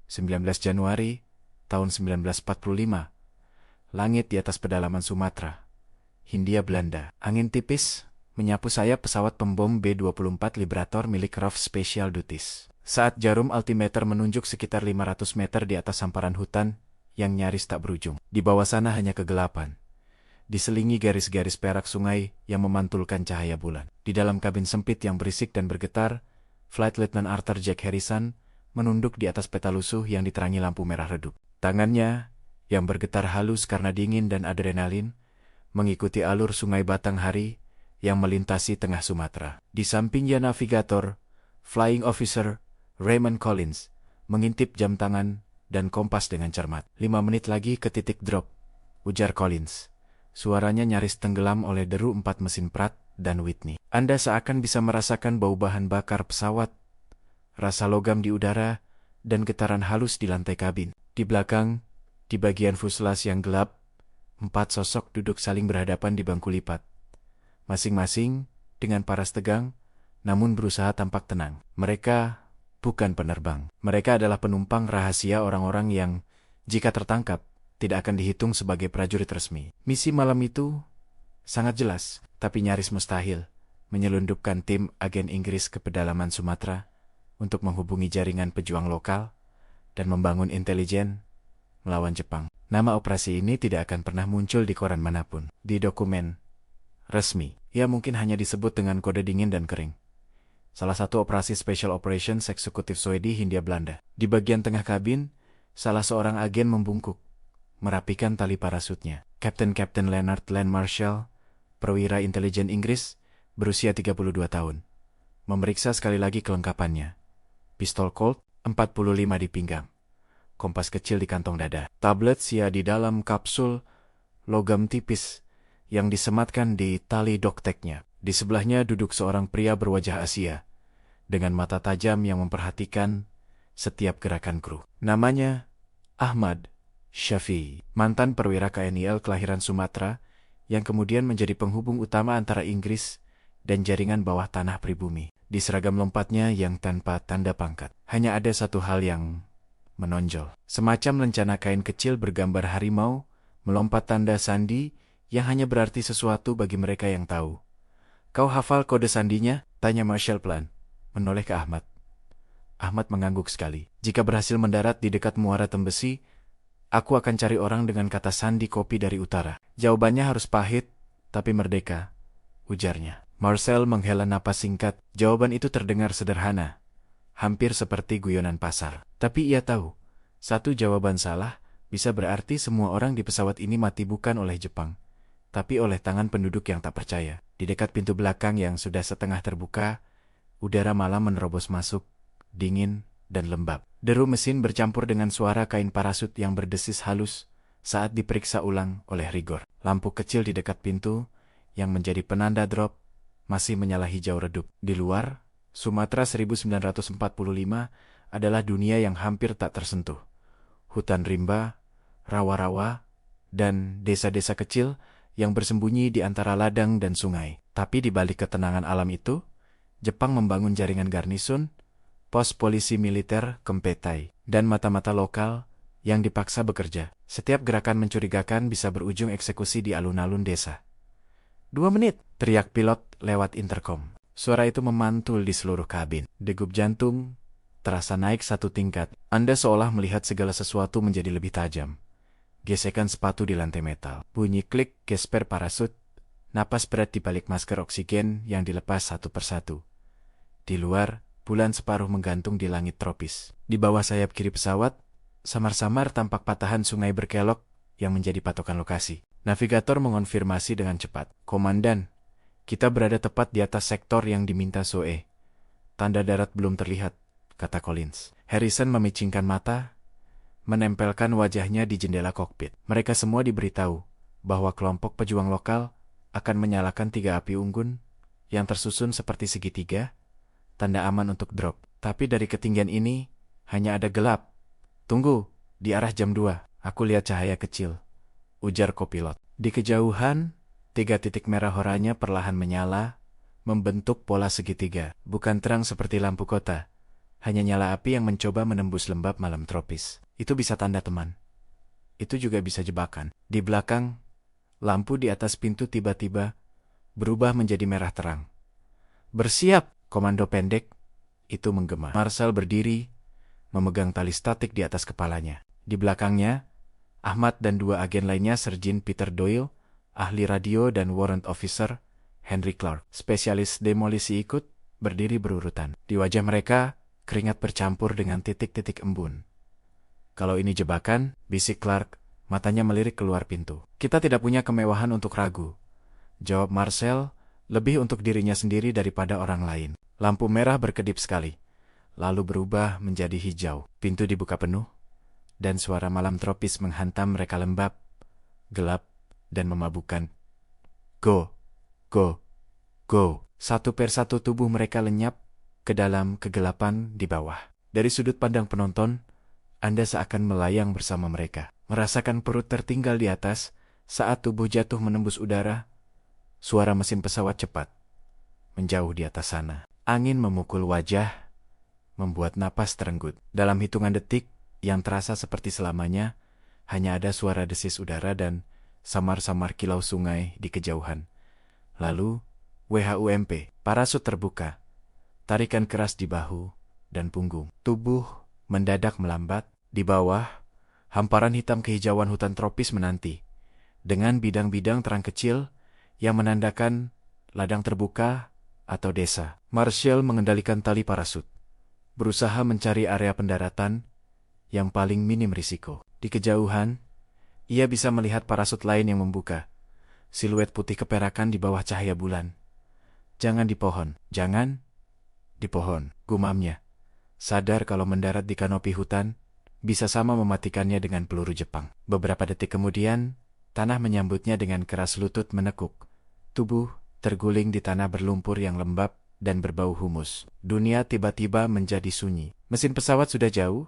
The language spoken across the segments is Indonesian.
19 Januari tahun 1945. Langit di atas pedalaman Sumatera, Hindia Belanda. Angin tipis menyapu sayap pesawat pembom B-24 Liberator milik RAF Special Duties. Saat jarum altimeter menunjuk sekitar 500 meter di atas hamparan hutan yang nyaris tak berujung. Di bawah sana hanya kegelapan, diselingi garis-garis perak sungai yang memantulkan cahaya bulan. Di dalam kabin sempit yang berisik dan bergetar, Flight Lieutenant Arthur Jack Harrison menunduk di atas peta lusuh yang diterangi lampu merah redup. Tangannya yang bergetar halus karena dingin dan adrenalin mengikuti alur sungai Batanghari yang melintasi tengah Sumatera. Di sampingnya navigator, Flying Officer Raymond Collins mengintip jam tangan dan kompas dengan cermat. 5 menit lagi ke titik drop, ujar Collins. Suaranya nyaris tenggelam oleh deru 4 mesin Pratt dan Whitney. Anda seakan bisa merasakan bau bahan bakar pesawat, rasa logam di udara, dan getaran halus di lantai kabin. Di belakang, di bagian fuselase yang gelap, 4 sosok duduk saling berhadapan di bangku lipat. Masing-masing dengan paras tegang, namun berusaha tampak tenang. Mereka bukan penerbang. Mereka adalah penumpang rahasia orang-orang yang, jika tertangkap, tidak akan dihitung sebagai prajurit resmi. Misi malam itu sangat jelas, tapi nyaris mustahil, menyelundupkan tim agen Inggris ke pedalaman Sumatera untuk menghubungi jaringan pejuang lokal dan membangun intelijen melawan Jepang. Nama operasi ini tidak akan pernah muncul di koran manapun. Di dokumen resmi, ia mungkin hanya disebut dengan kode dingin dan kering. Salah satu operasi Special Operations Eksekutif Swedi Hindia Belanda. Di bagian tengah kabin, salah seorang agen membungkuk, merapikan tali parasutnya. Kapten Leonard Land Marshall, perwira intelijen Inggris, berusia 32 tahun. Memeriksa sekali lagi kelengkapannya. Pistol Colt 45 di pinggang. Kompas kecil di kantong dada. Tablet SIA di dalam kapsul logam tipis yang disematkan di tali dokteknya. Di sebelahnya duduk seorang pria berwajah Asia, dengan mata tajam yang memperhatikan setiap gerakan kru. Namanya Ahmad Syafi'i, mantan perwira KNIL kelahiran Sumatera, yang kemudian menjadi penghubung utama antara Inggris dan jaringan bawah tanah pribumi. Di seragam lompatnya yang tanpa tanda pangkat, hanya ada satu hal yang menonjol. Semacam lencana kain kecil bergambar harimau, melompat tanda sandi yang hanya berarti sesuatu bagi mereka yang tahu. Kau hafal kode sandinya? Tanya Marshall pelan, menoleh ke Ahmad. Ahmad mengangguk sekali. Jika berhasil mendarat di dekat muara Tembesi, aku akan cari orang dengan kata sandi kopi dari utara. Jawabannya harus pahit, tapi merdeka, ujarnya. Marcel menghela napas singkat. Jawaban itu terdengar sederhana, hampir seperti guyonan pasar. Tapi ia tahu, satu jawaban salah bisa berarti semua orang di pesawat ini mati bukan oleh Jepang, tapi oleh tangan penduduk yang tak percaya. Di dekat pintu belakang yang sudah setengah terbuka, udara malam menerobos masuk, dingin dan lembab. Deru mesin bercampur dengan suara kain parasut yang berdesis halus saat diperiksa ulang oleh Rigor. Lampu kecil di dekat pintu, yang menjadi penanda drop, masih menyala hijau redup. Di luar, Sumatera 1945 adalah dunia yang hampir tak tersentuh. Hutan rimba, rawa-rawa, dan desa-desa kecil yang bersembunyi di antara ladang dan sungai. Tapi di balik ketenangan alam itu, Jepang membangun jaringan garnison, pos polisi militer Kempetai, dan mata-mata lokal yang dipaksa bekerja. Setiap gerakan mencurigakan bisa berujung eksekusi di alun-alun desa. 2 menit, teriak pilot lewat intercom. Suara itu memantul di seluruh kabin. Degup jantung terasa naik 1 tingkat. Anda seolah melihat segala sesuatu menjadi lebih tajam. Gesekan sepatu di lantai metal. Bunyi klik gesper parasut. Napas berat di balik masker oksigen yang dilepas satu persatu. Di luar, bulan separuh menggantung di langit tropis. Di bawah sayap kiri pesawat, samar-samar tampak patahan sungai berkelok yang menjadi patokan lokasi. Navigator mengonfirmasi dengan cepat. Komandan, kita berada tepat di atas sektor yang diminta SOE. Tanda darat belum terlihat, kata Collins. Harrison memicingkan mata, menempelkan wajahnya di jendela kokpit. Mereka semua diberitahu bahwa kelompok pejuang lokal akan menyalakan 3 api unggun yang tersusun seperti segitiga, tanda aman untuk drop. Tapi dari ketinggian ini, hanya ada gelap. Tunggu, di arah jam 2, aku lihat cahaya kecil, ujar kopilot. Di kejauhan, 3 titik merah oranye perlahan menyala, membentuk pola segitiga. Bukan terang seperti lampu kota, Hanya nyala api yang mencoba menembus lembab malam tropis. Itu bisa tanda teman. Itu juga bisa jebakan. Di belakang, lampu di atas pintu tiba-tiba berubah menjadi merah terang. "Bersiap!" komando pendek itu menggema. Marcel berdiri, memegang tali statik di atas kepalanya. Di belakangnya, Ahmad dan dua agen lainnya, Sergeant Peter Doyle, ahli radio, dan warrant officer Henry Clark, spesialis demolisi, ikut berdiri berurutan. Di wajah mereka, keringat bercampur dengan titik-titik embun. "Kalau ini jebakan," bisik Clark, matanya melirik keluar pintu. "Kita tidak punya kemewahan untuk ragu," jawab Marcel, "lebih untuk dirinya sendiri daripada orang lain." Lampu merah berkedip sekali, lalu berubah menjadi hijau. Pintu dibuka penuh, dan suara malam tropis menghantam mereka lembab, gelap, dan memabukkan. Go, go, go. Satu persatu tubuh mereka lenyap ke dalam kegelapan di bawah. Dari sudut pandang penonton, Anda seakan melayang bersama mereka, merasakan perut tertinggal di atas saat tubuh jatuh menembus udara. Suara mesin pesawat cepat menjauh di atas sana. Angin memukul wajah, membuat napas terenggut. Dalam hitungan detik yang terasa seperti selamanya, hanya ada suara desis udara dan samar-samar kilau sungai di kejauhan. Lalu, WHUMP, parasut terbuka, tarikan keras di bahu dan punggung. Tubuh mendadak melambat. Di bawah, hamparan hitam kehijauan hutan tropis menanti, dengan bidang-bidang terang kecil yang menandakan ladang terbuka atau desa. Marshall mengendalikan tali parasut, berusaha mencari area pendaratan yang paling minim risiko. Di kejauhan, ia bisa melihat parasut lain yang membuka, siluet putih keperakan di bawah cahaya bulan. "Jangan di pohon, jangan di pohon," gumamnya, sadar kalau mendarat di kanopi hutan bisa sama mematikannya dengan peluru Jepang. Beberapa detik kemudian, tanah menyambutnya dengan keras, lutut menekuk. Tubuh terguling di tanah berlumpur yang lembab dan berbau humus. Dunia tiba-tiba menjadi sunyi. Mesin pesawat sudah jauh,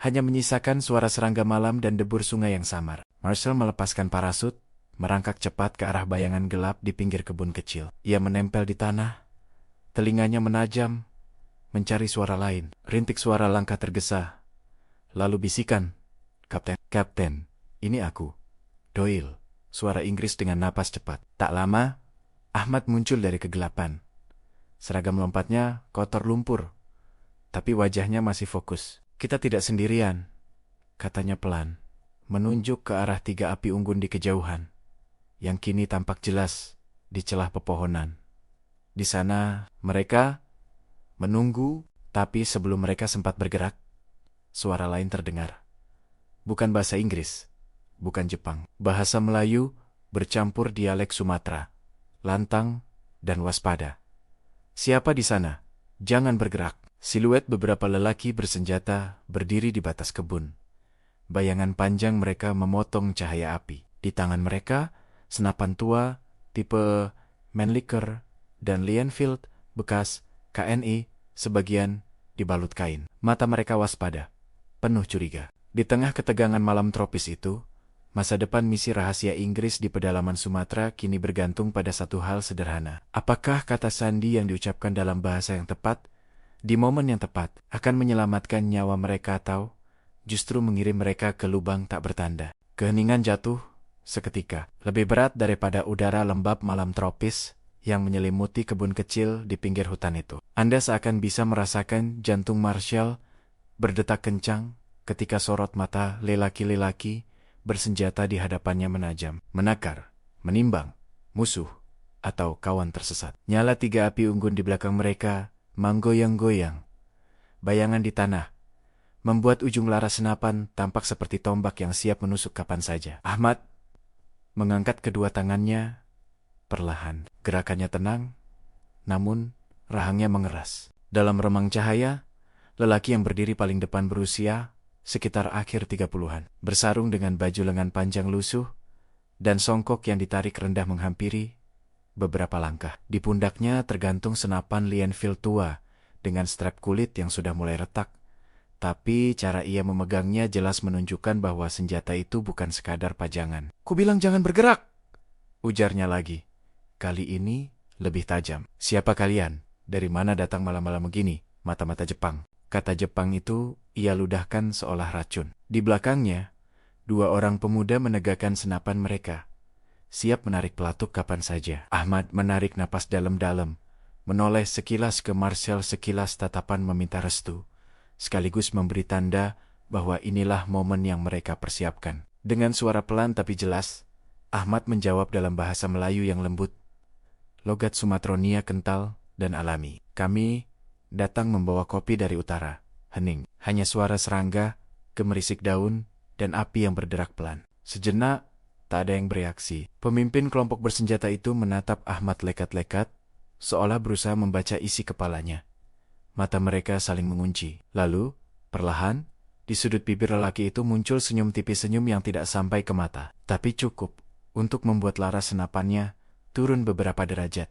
hanya menyisakan suara serangga malam dan debur sungai yang samar. Marcel melepaskan parasut, merangkak cepat ke arah bayangan gelap di pinggir kebun kecil. Ia menempel di tanah, telinganya menajam, mencari suara lain. Rintik suara langkah tergesa, lalu bisikan, "Kapten, Kapten, ini aku, Doyle." Suara Inggris dengan napas cepat. Tak lama, Ahmad muncul dari kegelapan. Seragam lompatnya kotor lumpur, tapi wajahnya masih fokus. "Kita tidak sendirian," katanya pelan, menunjuk ke arah 3 api unggun di kejauhan, yang kini tampak jelas di celah pepohonan. Di sana, mereka menunggu, tapi sebelum mereka sempat bergerak, suara lain terdengar. Bukan bahasa Inggris, bukan Jepang. Bahasa Melayu bercampur dialek Sumatera, lantang dan waspada. "Siapa di sana? Jangan bergerak." Siluet beberapa lelaki bersenjata berdiri di batas kebun. Bayangan panjang mereka memotong cahaya api. Di tangan mereka, senapan tua tipe Mannlicher dan Lienfield bekas KNI, sebagian dibalut kain. Mata mereka waspada, penuh curiga. Di tengah ketegangan malam tropis itu, masa depan misi rahasia Inggris di pedalaman Sumatera kini bergantung pada satu hal sederhana. Apakah kata sandi yang diucapkan dalam bahasa yang tepat, di momen yang tepat, akan menyelamatkan nyawa mereka atau justru mengirim mereka ke lubang tak bertanda? Keheningan jatuh seketika, lebih berat daripada udara lembab malam tropis yang menyelimuti kebun kecil di pinggir hutan itu. Anda seakan bisa merasakan jantung Marshall berdetak kencang ketika sorot mata lelaki-lelaki bersenjata di hadapannya menajam, menakar, menimbang musuh atau kawan tersesat. Nyala 3 api unggun di belakang mereka menggoyang-goyang. Bayangan di tanah membuat ujung laras senapan tampak seperti tombak yang siap menusuk kapan saja. Ahmad mengangkat kedua tangannya perlahan. Gerakannya tenang, namun rahangnya mengeras. Dalam remang cahaya, lelaki yang berdiri paling depan berusia sekitar akhir 30-an, bersarung dengan baju lengan panjang lusuh dan songkok yang ditarik rendah menghampiri beberapa langkah. Di pundaknya tergantung senapan Lienfield tua dengan strap kulit yang sudah mulai retak, tapi cara ia memegangnya jelas menunjukkan bahwa senjata itu bukan sekadar pajangan. "Kubilang jangan bergerak," ujarnya lagi. Kali ini lebih tajam. "Siapa kalian? Dari mana datang malam-malam begini?" Mata-mata Jepang kata Jepang itu ia ludahkan seolah racun. Di belakangnya, dua orang pemuda menegakkan senapan mereka, siap menarik pelatuk kapan saja. Ahmad menarik napas dalam-dalam, menoleh sekilas ke Marcel, sekilas tatapan meminta restu, sekaligus memberi tanda bahwa inilah momen yang mereka persiapkan. Dengan suara pelan tapi jelas, Ahmad menjawab dalam bahasa Melayu yang lembut, logat Sumatronia kental dan alami. Kami datang membawa kopi dari utara. Hening. Hanya suara serangga, gemerisik daun, dan api yang berderak pelan. Sejenak, tak ada yang bereaksi. Pemimpin kelompok bersenjata itu menatap Ahmad lekat-lekat, seolah berusaha membaca isi kepalanya. Mata mereka saling mengunci. Lalu, perlahan, di sudut bibir lelaki itu muncul senyum tipis, senyum yang tidak sampai ke mata, tapi cukup untuk membuat laras senapannya turun beberapa derajat.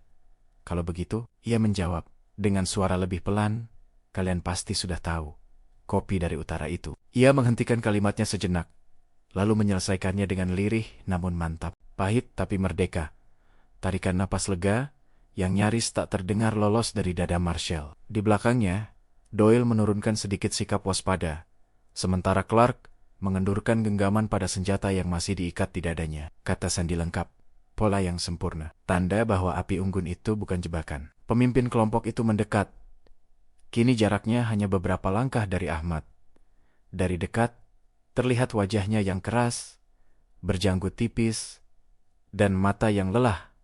Kalau begitu, ia menjawab dengan suara lebih pelan, kalian pasti sudah tahu, kopi dari utara itu. Ia menghentikan kalimatnya sejenak, lalu menyelesaikannya dengan lirih namun mantap. Pahit tapi merdeka. Tarikan napas lega yang nyaris tak terdengar lolos dari dada Marshall. Di belakangnya, Doyle menurunkan sedikit sikap waspada, sementara Clark mengendurkan genggaman pada senjata yang masih diikat di dadanya. Kata sandi lengkap, pola yang sempurna, tanda bahwa api unggun itu bukan jebakan. Pemimpin kelompok itu mendekat. Kini jaraknya hanya beberapa langkah dari Ahmad. Dari dekat, terlihat wajahnya yang keras, berjanggut tipis, dan mata yang lelah,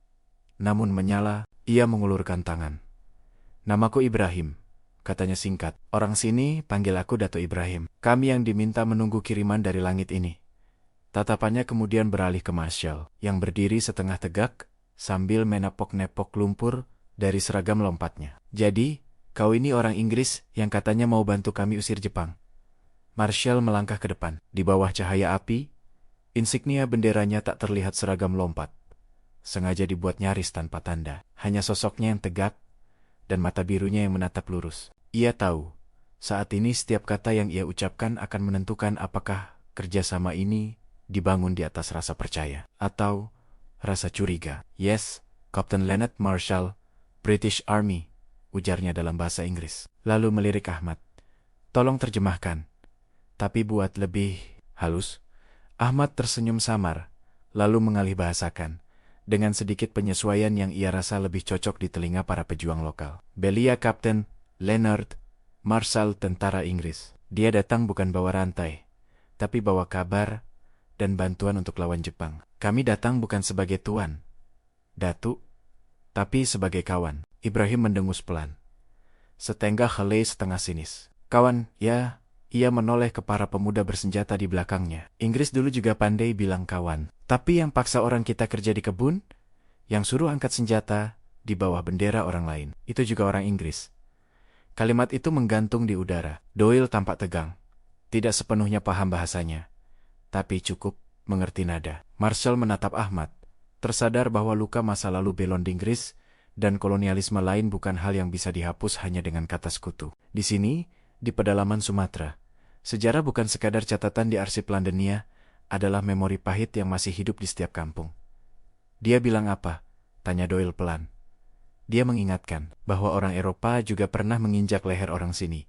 namun menyala. Ia mengulurkan tangan. Namaku Ibrahim, katanya singkat. Orang sini panggil aku Dato Ibrahim. Kami yang diminta menunggu kiriman dari langit ini. Tatapannya kemudian beralih ke Marshall, yang berdiri setengah tegak, sambil menepok-nepok lumpur dari seragam lompatnya. Jadi, kau ini orang Inggris yang katanya mau bantu kami usir Jepang. Marshall melangkah ke depan. Di bawah cahaya api, insignia benderanya tak terlihat seragam lompat. Sengaja dibuat nyaris tanpa tanda. Hanya sosoknya yang tegak, dan mata birunya yang menatap lurus. Ia tahu, saat ini setiap kata yang ia ucapkan akan menentukan apakah kerjasama ini dibangun di atas rasa percaya, atau rasa curiga. Yes, Captain Leonard Marshall, British Army, ujarnya dalam bahasa Inggris. Lalu melirik Ahmad. Tolong terjemahkan. Tapi buat lebih halus. Ahmad tersenyum samar, lalu mengalih bahasakan, dengan sedikit penyesuaian yang ia rasa lebih cocok di telinga para pejuang lokal. Belia Kapten Leonard Marshall, tentara Inggris. Dia datang bukan bawa rantai, tapi bawa kabar dan bantuan untuk lawan Jepang. Kami datang bukan sebagai tuan, Datu, tapi sebagai kawan. Ibrahim mendengus pelan. Setenggah helai setengah sinis. Kawan, ya. Ia menoleh ke para pemuda bersenjata di belakangnya. Inggris dulu juga pandai bilang kawan. Tapi yang paksa orang kita kerja di kebun, yang suruh angkat senjata di bawah bendera orang lain, itu juga orang Inggris. Kalimat itu menggantung di udara. Doyle tampak tegang. Tidak sepenuhnya paham bahasanya, tapi cukup mengerti nada. Marshall menatap Ahmad, tersadar bahwa luka masa lalu belon di Inggris dan kolonialisme lain bukan hal yang bisa dihapus hanya dengan kata sekutu. Di sini, di pedalaman Sumatera, sejarah bukan sekadar catatan di arsip Londonia, adalah memori pahit yang masih hidup di setiap kampung. Dia bilang apa? Tanya Doyle pelan. Dia mengingatkan bahwa orang Eropa juga pernah menginjak leher orang sini.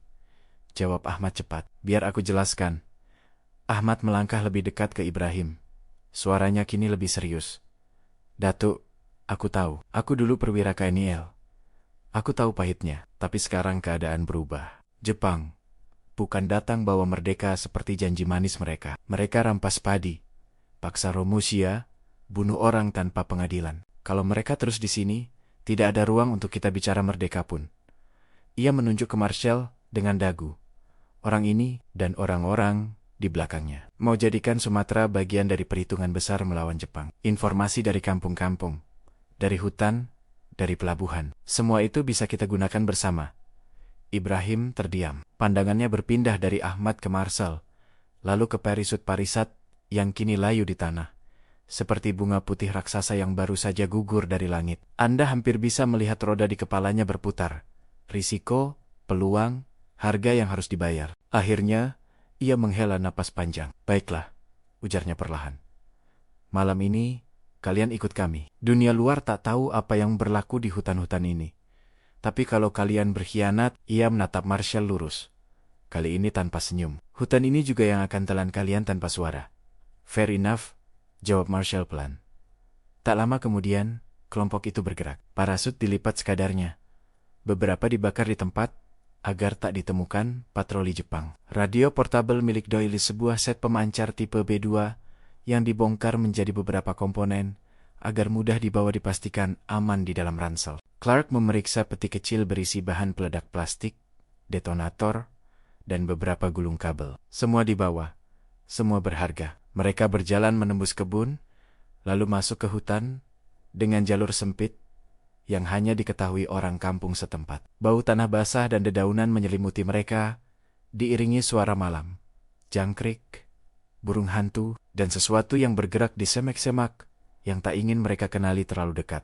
Jawab Ahmad cepat. Biar aku jelaskan. Ahmad melangkah lebih dekat ke Ibrahim. Suaranya kini lebih serius. Datuk, aku tahu. Aku dulu perwira KNIL. Aku tahu pahitnya, tapi sekarang keadaan berubah. Jepang bukan datang bawa merdeka seperti janji manis mereka. Mereka rampas padi, paksa Romusia, bunuh orang tanpa pengadilan. Kalau mereka terus di sini, tidak ada ruang untuk kita bicara merdeka pun. Ia menunjuk ke Marshall dengan dagu. Orang ini dan orang-orang di belakangnya mau jadikan Sumatera bagian dari perhitungan besar melawan Jepang. Informasi dari kampung-kampung, dari hutan, dari pelabuhan. Semua itu bisa kita gunakan bersama. Ibrahim terdiam. Pandangannya berpindah dari Ahmad ke Marshall, lalu ke Parisut-Parisat yang kini layu di tanah, seperti bunga putih raksasa yang baru saja gugur dari langit. Anda hampir bisa melihat roda di kepalanya berputar. Risiko, peluang, harga yang harus dibayar. Akhirnya, ia menghela napas panjang. Baiklah, ujarnya perlahan. Malam ini, kalian ikut kami. Dunia luar tak tahu apa yang berlaku di hutan-hutan ini. Tapi kalau kalian berkhianat, ia menatap Marshall lurus. kali ini tanpa senyum. Hutan ini juga yang akan telan kalian tanpa suara. Fair enough, jawab Marshall pelan. Tak lama kemudian, kelompok itu bergerak. Parasut dilipat sekadarnya. Beberapa dibakar di tempat, agar tak ditemukan patroli Jepang. Radio portable milik Doyle, sebuah set pemancar tipe B2, yang dibongkar menjadi beberapa komponen, agar mudah dibawa dipastikan aman di dalam ransel. Clark memeriksa peti kecil berisi bahan peledak plastik, detonator, dan beberapa gulung kabel. Semua dibawa. Semua berharga. Mereka berjalan menembus kebun, lalu masuk ke hutan, dengan jalur sempit, yang hanya diketahui orang kampung setempat. Bau tanah basah dan dedaunan menyelimuti mereka, diiringi suara malam, jangkrik, burung hantu, dan sesuatu yang bergerak di semak-semak, yang tak ingin mereka kenali terlalu dekat.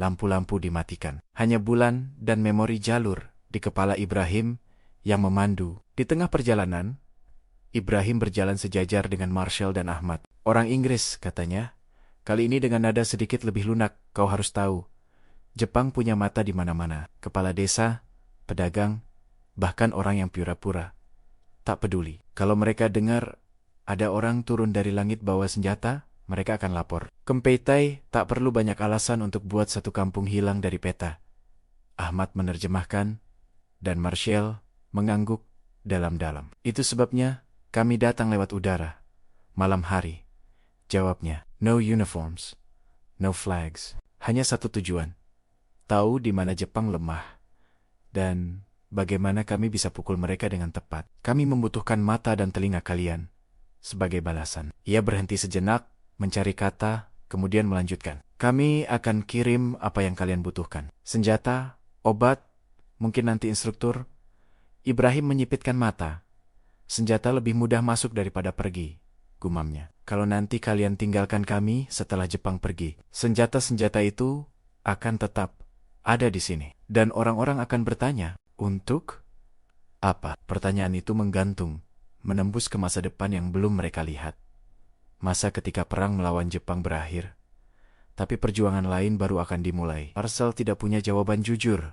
Lampu-lampu dimatikan. Hanya bulan dan memori jalur di kepala Ibrahim yang memandu. Di tengah perjalanan, Ibrahim berjalan sejajar dengan Marshall dan Ahmad. Orang Inggris, katanya. Kali ini dengan nada sedikit lebih lunak, kau harus tahu. Jepang punya mata di mana-mana. Kepala desa, pedagang, bahkan orang yang pura-pura. Tak peduli. Kalau mereka dengar ada orang turun dari langit bawa senjata, mereka akan lapor. Kempeitai tak perlu banyak alasan untuk buat satu kampung hilang dari peta. Ahmad menerjemahkan, dan Marshall mengangguk dalam-dalam. Itu sebabnya kami datang lewat udara. Malam hari. Jawabnya, no uniforms, no flags. Hanya satu tujuan. Tahu di mana Jepang lemah. Dan bagaimana kami bisa pukul mereka dengan tepat. Kami membutuhkan mata dan telinga kalian. Sebagai balasan. Ia berhenti sejenak, mencari kata, kemudian melanjutkan. Kami akan kirim apa yang kalian butuhkan. Senjata, obat, mungkin nanti instruktur. Ibrahim menyipitkan mata. Senjata lebih mudah masuk daripada pergi, gumamnya. Kalau nanti kalian tinggalkan kami setelah Jepang pergi, senjata-senjata itu akan tetap ada di sini. Dan orang-orang akan bertanya, untuk apa? Pertanyaan itu menggantung, menembus ke masa depan yang belum mereka lihat. Masa ketika perang melawan Jepang berakhir, tapi perjuangan lain baru akan dimulai. Marshall tidak punya jawaban jujur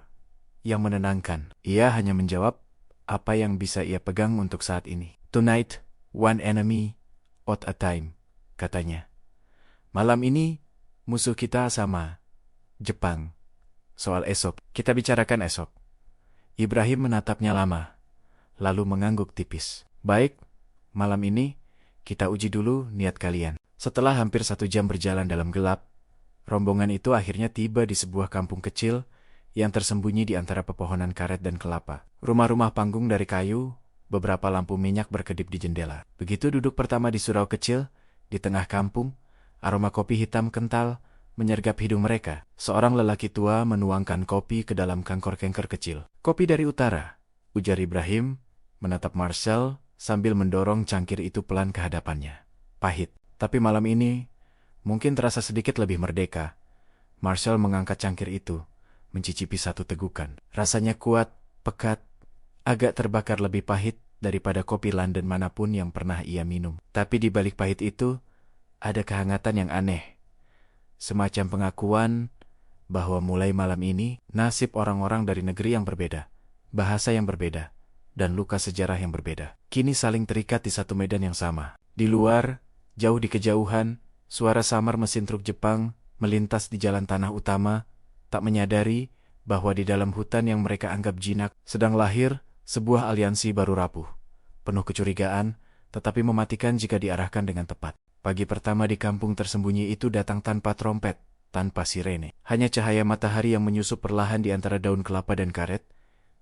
yang menenangkan. Ia hanya menjawab apa yang bisa ia pegang untuk saat ini. Tonight, one enemy at a time, katanya. Malam ini, musuh kita sama, Jepang. Soal esok, kita bicarakan esok. Ibrahim menatapnya lama, lalu mengangguk tipis. Baik, malam ini, kita uji dulu niat kalian. Setelah hampir 1 jam berjalan dalam gelap, rombongan itu akhirnya tiba di sebuah kampung kecil yang tersembunyi di antara pepohonan karet dan kelapa. Rumah-rumah panggung dari kayu, beberapa lampu minyak berkedip di jendela. Begitu duduk pertama di surau kecil, di tengah kampung, aroma kopi hitam kental menyergap hidung mereka. Seorang lelaki tua menuangkan kopi ke dalam kangkor-kengker kecil. Kopi dari utara, ujar Ibrahim, menatap Marshall sambil mendorong cangkir itu pelan ke hadapannya. Pahit, tapi malam ini mungkin terasa sedikit lebih merdeka. Marshall mengangkat cangkir itu, mencicipi satu tegukan. Rasanya kuat, pekat, agak terbakar, lebih pahit daripada kopi London manapun yang pernah ia minum. Tapi di balik pahit itu, ada kehangatan yang aneh. Semacam pengakuan bahwa mulai malam ini, nasib orang-orang dari negeri yang berbeda, bahasa yang berbeda, dan luka sejarah yang berbeda, kini saling terikat di satu medan yang sama. Di luar, jauh di kejauhan, suara samar mesin truk Jepang melintas di jalan tanah utama, tak menyadari bahwa di dalam hutan yang mereka anggap jinak sedang lahir sebuah aliansi baru rapuh, penuh kecurigaan, tetapi mematikan jika diarahkan dengan tepat. Pagi pertama di kampung tersembunyi itu datang tanpa trompet, tanpa sirene. Hanya cahaya matahari yang menyusup perlahan di antara daun kelapa dan karet,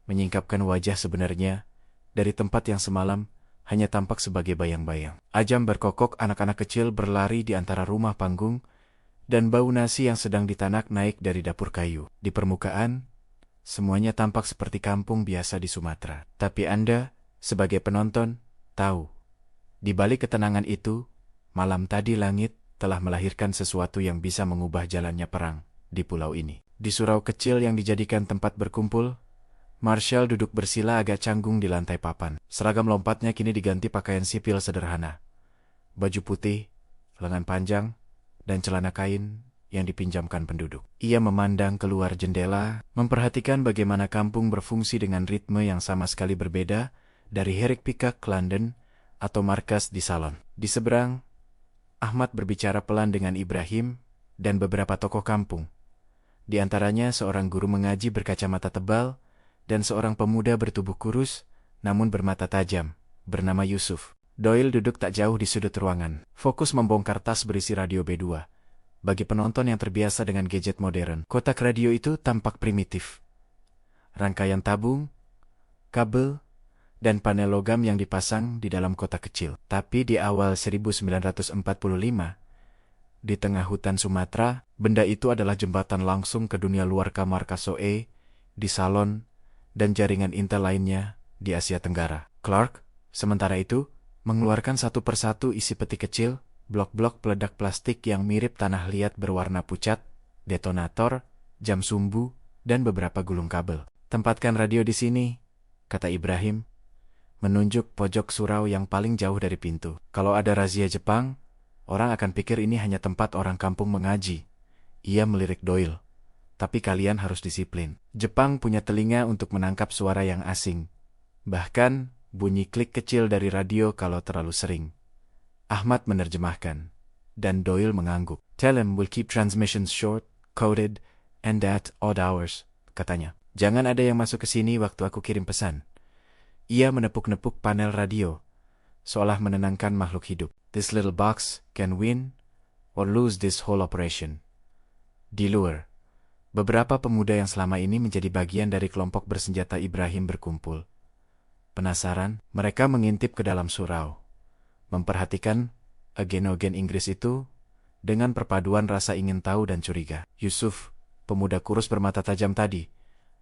menyingkapkan wajah sebenarnya dari tempat yang semalam hanya tampak sebagai bayang-bayang. Ajam berkokok, anak-anak kecil berlari di antara rumah panggung, dan bau nasi yang sedang ditanak naik dari dapur kayu. Di permukaan, semuanya tampak seperti kampung biasa di Sumatera. Tapi Anda, sebagai penonton, tahu, di balik ketenangan itu, malam tadi langit telah melahirkan sesuatu yang bisa mengubah jalannya perang di pulau ini. Di surau kecil yang dijadikan tempat berkumpul, Marshall duduk bersila agak canggung di lantai papan. Seragam lompatnya kini diganti pakaian sipil sederhana. Baju putih, lengan panjang, dan celana kain yang dipinjamkan penduduk. Ia memandang keluar jendela, memperhatikan bagaimana kampung berfungsi dengan ritme yang sama sekali berbeda dari Herikpika ke London atau markas di Salon. Di seberang, Ahmad berbicara pelan dengan Ibrahim dan beberapa tokoh kampung. Di antaranya seorang guru mengaji berkacamata tebal dan seorang pemuda bertubuh kurus namun bermata tajam, bernama Yusuf. Doyle duduk tak jauh di sudut ruangan, fokus membongkar tas berisi radio B2. Bagi penonton yang terbiasa dengan gadget modern, kotak radio itu tampak primitif. Rangkaian tabung, kabel, dan panel logam yang dipasang di dalam kotak kecil. Tapi di awal 1945, di tengah hutan Sumatera, benda itu adalah jembatan langsung ke dunia luar kamar KSOE, di Salon, dan jaringan intel lainnya di Asia Tenggara. Clark, sementara itu, mengeluarkan satu persatu isi peti kecil, blok-blok peledak plastik yang mirip tanah liat berwarna pucat, detonator, jam sumbu, dan beberapa gulung kabel. Tempatkan radio di sini, kata Ibrahim, menunjuk pojok surau yang paling jauh dari pintu. Kalau ada razia Jepang, orang akan pikir ini hanya tempat orang kampung mengaji. Ia melirik Doyle. Tapi kalian harus disiplin. Jepang punya telinga untuk menangkap suara yang asing. Bahkan, bunyi klik kecil dari radio kalau terlalu sering. Ahmad menerjemahkan, dan Doyle mengangguk. Tell him we'll keep transmissions short, coded, and at odd hours, katanya. Jangan ada yang masuk ke sini waktu aku kirim pesan. Ia menepuk-nepuk panel radio, seolah menenangkan makhluk hidup. This little box can win or lose this whole operation. Di luar, beberapa pemuda yang selama ini menjadi bagian dari kelompok bersenjata Ibrahim berkumpul. Penasaran, mereka mengintip ke dalam surau, memperhatikan agen-agen Inggris itu dengan perpaduan rasa ingin tahu dan curiga. Yusuf, pemuda kurus bermata tajam tadi,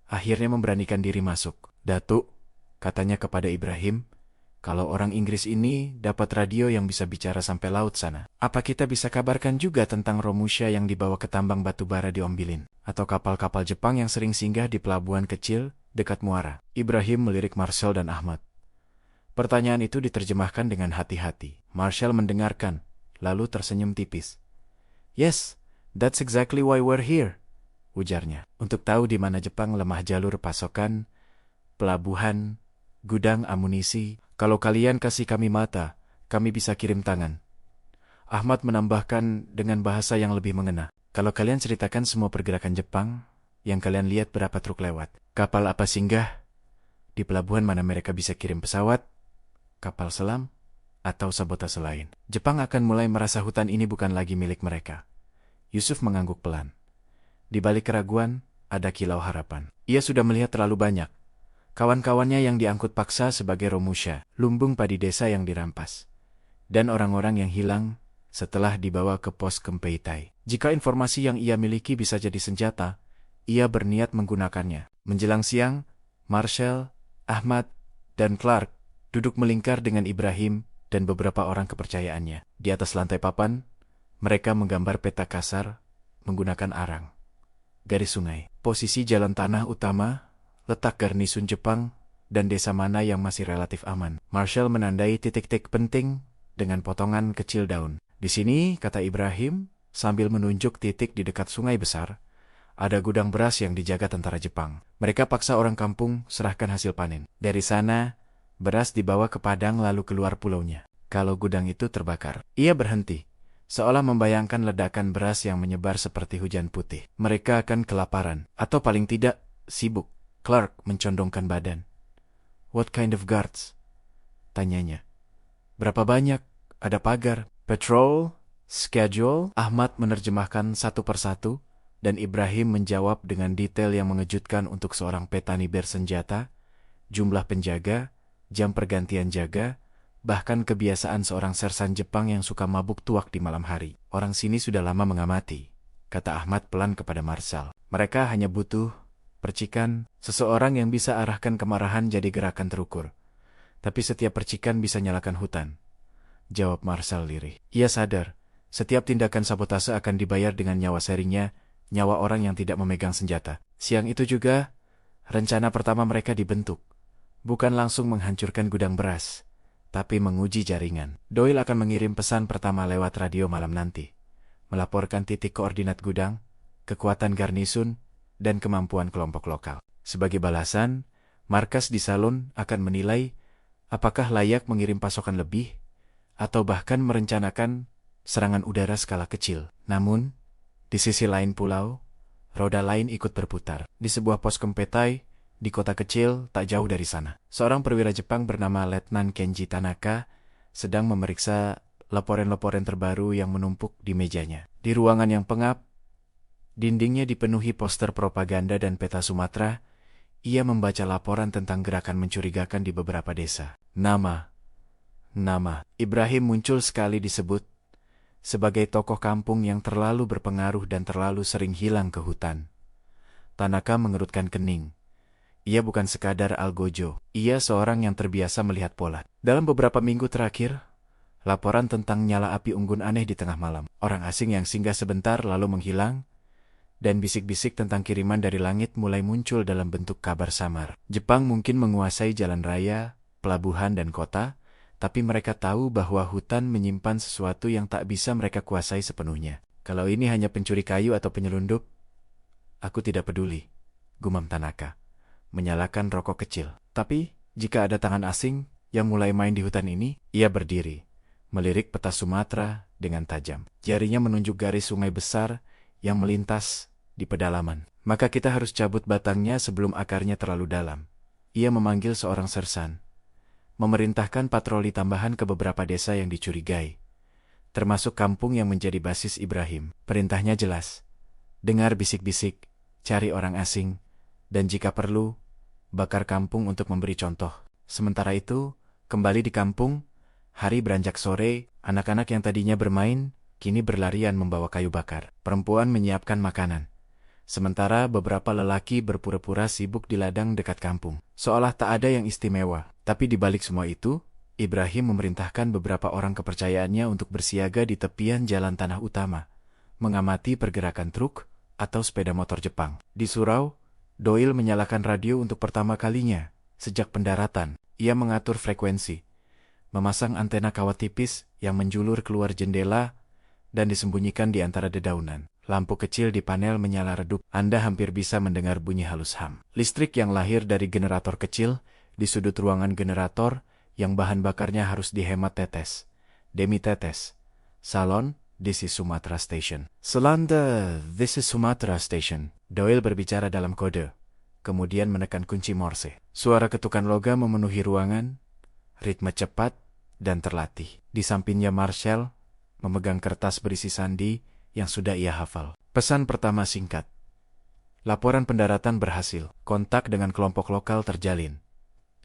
akhirnya memberanikan diri masuk. Datuk, katanya kepada Ibrahim, kalau orang Inggris ini dapat radio yang bisa bicara sampai laut sana, apa kita bisa kabarkan juga tentang Romusha yang dibawa ke tambang batu bara di Ombilin? Atau kapal-kapal Jepang yang sering singgah di pelabuhan kecil dekat muara? Ibrahim melirik Marshall dan Ahmad. Pertanyaan itu diterjemahkan dengan hati-hati. Marshall mendengarkan, lalu tersenyum tipis. Yes, that's exactly why we're here, ujarnya. Untuk tahu di mana Jepang lemah jalur pasokan, pelabuhan, gudang amunisi. Kalau kalian kasih kami mata, kami bisa kirim tangan. Ahmad menambahkan dengan bahasa yang lebih mengena. Kalau kalian ceritakan semua pergerakan Jepang, yang kalian lihat berapa truk lewat, kapal apa singgah, di pelabuhan mana mereka bisa kirim pesawat, kapal selam, atau sabotase lain. Jepang akan mulai merasa hutan ini bukan lagi milik mereka. Yusuf mengangguk pelan. Di balik keraguan, ada kilau harapan. Ia sudah melihat terlalu banyak. Kawan-kawannya yang diangkut paksa sebagai Romusha, lumbung padi desa yang dirampas, dan orang-orang yang hilang setelah dibawa ke pos Kempeitai. Jika informasi yang ia miliki bisa jadi senjata, ia berniat menggunakannya. Menjelang siang, Marshall, Ahmad, dan Clark duduk melingkar dengan Ibrahim dan beberapa orang kepercayaannya. Di atas lantai papan, mereka menggambar peta kasar menggunakan arang. Garis sungai, posisi jalan tanah utama, letak garnisun Jepang, dan desa mana yang masih relatif aman. Marshall menandai titik-titik penting dengan potongan kecil daun. Di sini, kata Ibrahim, sambil menunjuk titik di dekat sungai besar, ada gudang beras yang dijaga tentara Jepang. Mereka paksa orang kampung serahkan hasil panen. Dari sana, beras dibawa ke Padang lalu keluar pulaunya. Kalau gudang itu terbakar, ia berhenti, seolah membayangkan ledakan beras yang menyebar seperti hujan putih. Mereka akan kelaparan, atau paling tidak, sibuk. Clark mencondongkan badan. What kind of guards? Tanyanya. Berapa banyak? Ada pagar? Patrol? Schedule? Ahmad menerjemahkan satu persatu, dan Ibrahim menjawab dengan detail yang mengejutkan untuk seorang petani bersenjata, jumlah penjaga, jam pergantian jaga, bahkan kebiasaan seorang sersan Jepang yang suka mabuk tuak di malam hari. Orang sini sudah lama mengamati, kata Ahmad pelan kepada Marshall. Mereka hanya butuh percikan, seseorang yang bisa arahkan kemarahan jadi gerakan terukur. Tapi setiap percikan bisa nyalakan hutan, jawab Marshall lirih. Ia sadar, setiap tindakan sabotase akan dibayar dengan nyawa serinya, nyawa orang yang tidak memegang senjata. Siang itu juga, rencana pertama mereka dibentuk. Bukan langsung menghancurkan gudang beras, tapi menguji jaringan. Doyle akan mengirim pesan pertama lewat radio malam nanti, melaporkan titik koordinat gudang, kekuatan garnisun, dan kemampuan kelompok lokal. Sebagai balasan, markas di Salon akan menilai Apakah layak mengirim pasokan lebih, atau bahkan merencanakan serangan udara skala kecil? Namun, di sisi lain pulau, roda lain ikut berputar. Di sebuah pos Kempetai, di kota kecil tak jauh dari sana, seorang perwira Jepang bernama Letnan Kenji Tanaka sedang memeriksa laporan-laporan terbaru yang menumpuk di mejanya. Di ruangan yang pengap, dindingnya dipenuhi poster propaganda dan peta Sumatera. Ia membaca laporan tentang gerakan mencurigakan di beberapa desa. Nama Ibrahim muncul sekali disebut sebagai tokoh kampung yang terlalu berpengaruh dan terlalu sering hilang ke hutan. Tanaka mengerutkan kening. Ia bukan sekadar algojo, ia seorang yang terbiasa melihat pola. Dalam beberapa minggu terakhir, laporan tentang nyala api unggun aneh di tengah malam, orang asing yang singgah sebentar lalu menghilang, dan bisik-bisik tentang kiriman dari langit mulai muncul dalam bentuk kabar samar. Jepang mungkin menguasai jalan raya, pelabuhan dan kota, tapi mereka tahu bahwa hutan menyimpan sesuatu yang tak bisa mereka kuasai sepenuhnya. Kalau ini hanya pencuri kayu atau penyelundup, aku tidak peduli, gumam Tanaka, menyalakan rokok kecil. Tapi, jika ada tangan asing yang mulai main di hutan ini, ia berdiri, melirik peta Sumatera dengan tajam. Jarinya menunjuk garis sungai besar yang melintas di pedalaman. Maka kita harus cabut batangnya sebelum akarnya terlalu dalam. Ia memanggil seorang sersan, memerintahkan patroli tambahan ke beberapa desa yang dicurigai, termasuk kampung yang menjadi basis Ibrahim. Perintahnya jelas, dengar bisik-bisik, cari orang asing, dan jika perlu, bakar kampung untuk memberi contoh. Sementara itu, kembali di kampung, hari beranjak sore, anak-anak yang tadinya bermain, kini berlarian membawa kayu bakar. Perempuan menyiapkan makanan, sementara beberapa lelaki berpura-pura sibuk di ladang dekat kampung. Seolah tak ada yang istimewa. Tapi di balik semua itu, Ibrahim memerintahkan beberapa orang kepercayaannya untuk bersiaga di tepian jalan tanah utama, mengamati pergerakan truk atau sepeda motor Jepang. Di surau, Doyle menyalakan radio untuk pertama kalinya sejak pendaratan. Ia mengatur frekuensi, memasang antena kawat tipis yang menjulur keluar jendela dan disembunyikan di antara dedaunan. Lampu kecil di panel menyala redup. Anda hampir bisa mendengar bunyi halus ham. Listrik yang lahir dari generator kecil di sudut ruangan generator yang bahan bakarnya harus dihemat tetes demi tetes. Salon, this is Sumatra Station. Selanda, this is Sumatra Station. Doyle berbicara dalam kode, kemudian menekan kunci Morse. Suara ketukan logam memenuhi ruangan, ritme cepat dan terlatih. Di sampingnya Marshall memegang kertas berisi sandi yang sudah ia hafal. Pesan pertama singkat. Laporan pendaratan berhasil, kontak dengan kelompok lokal terjalin,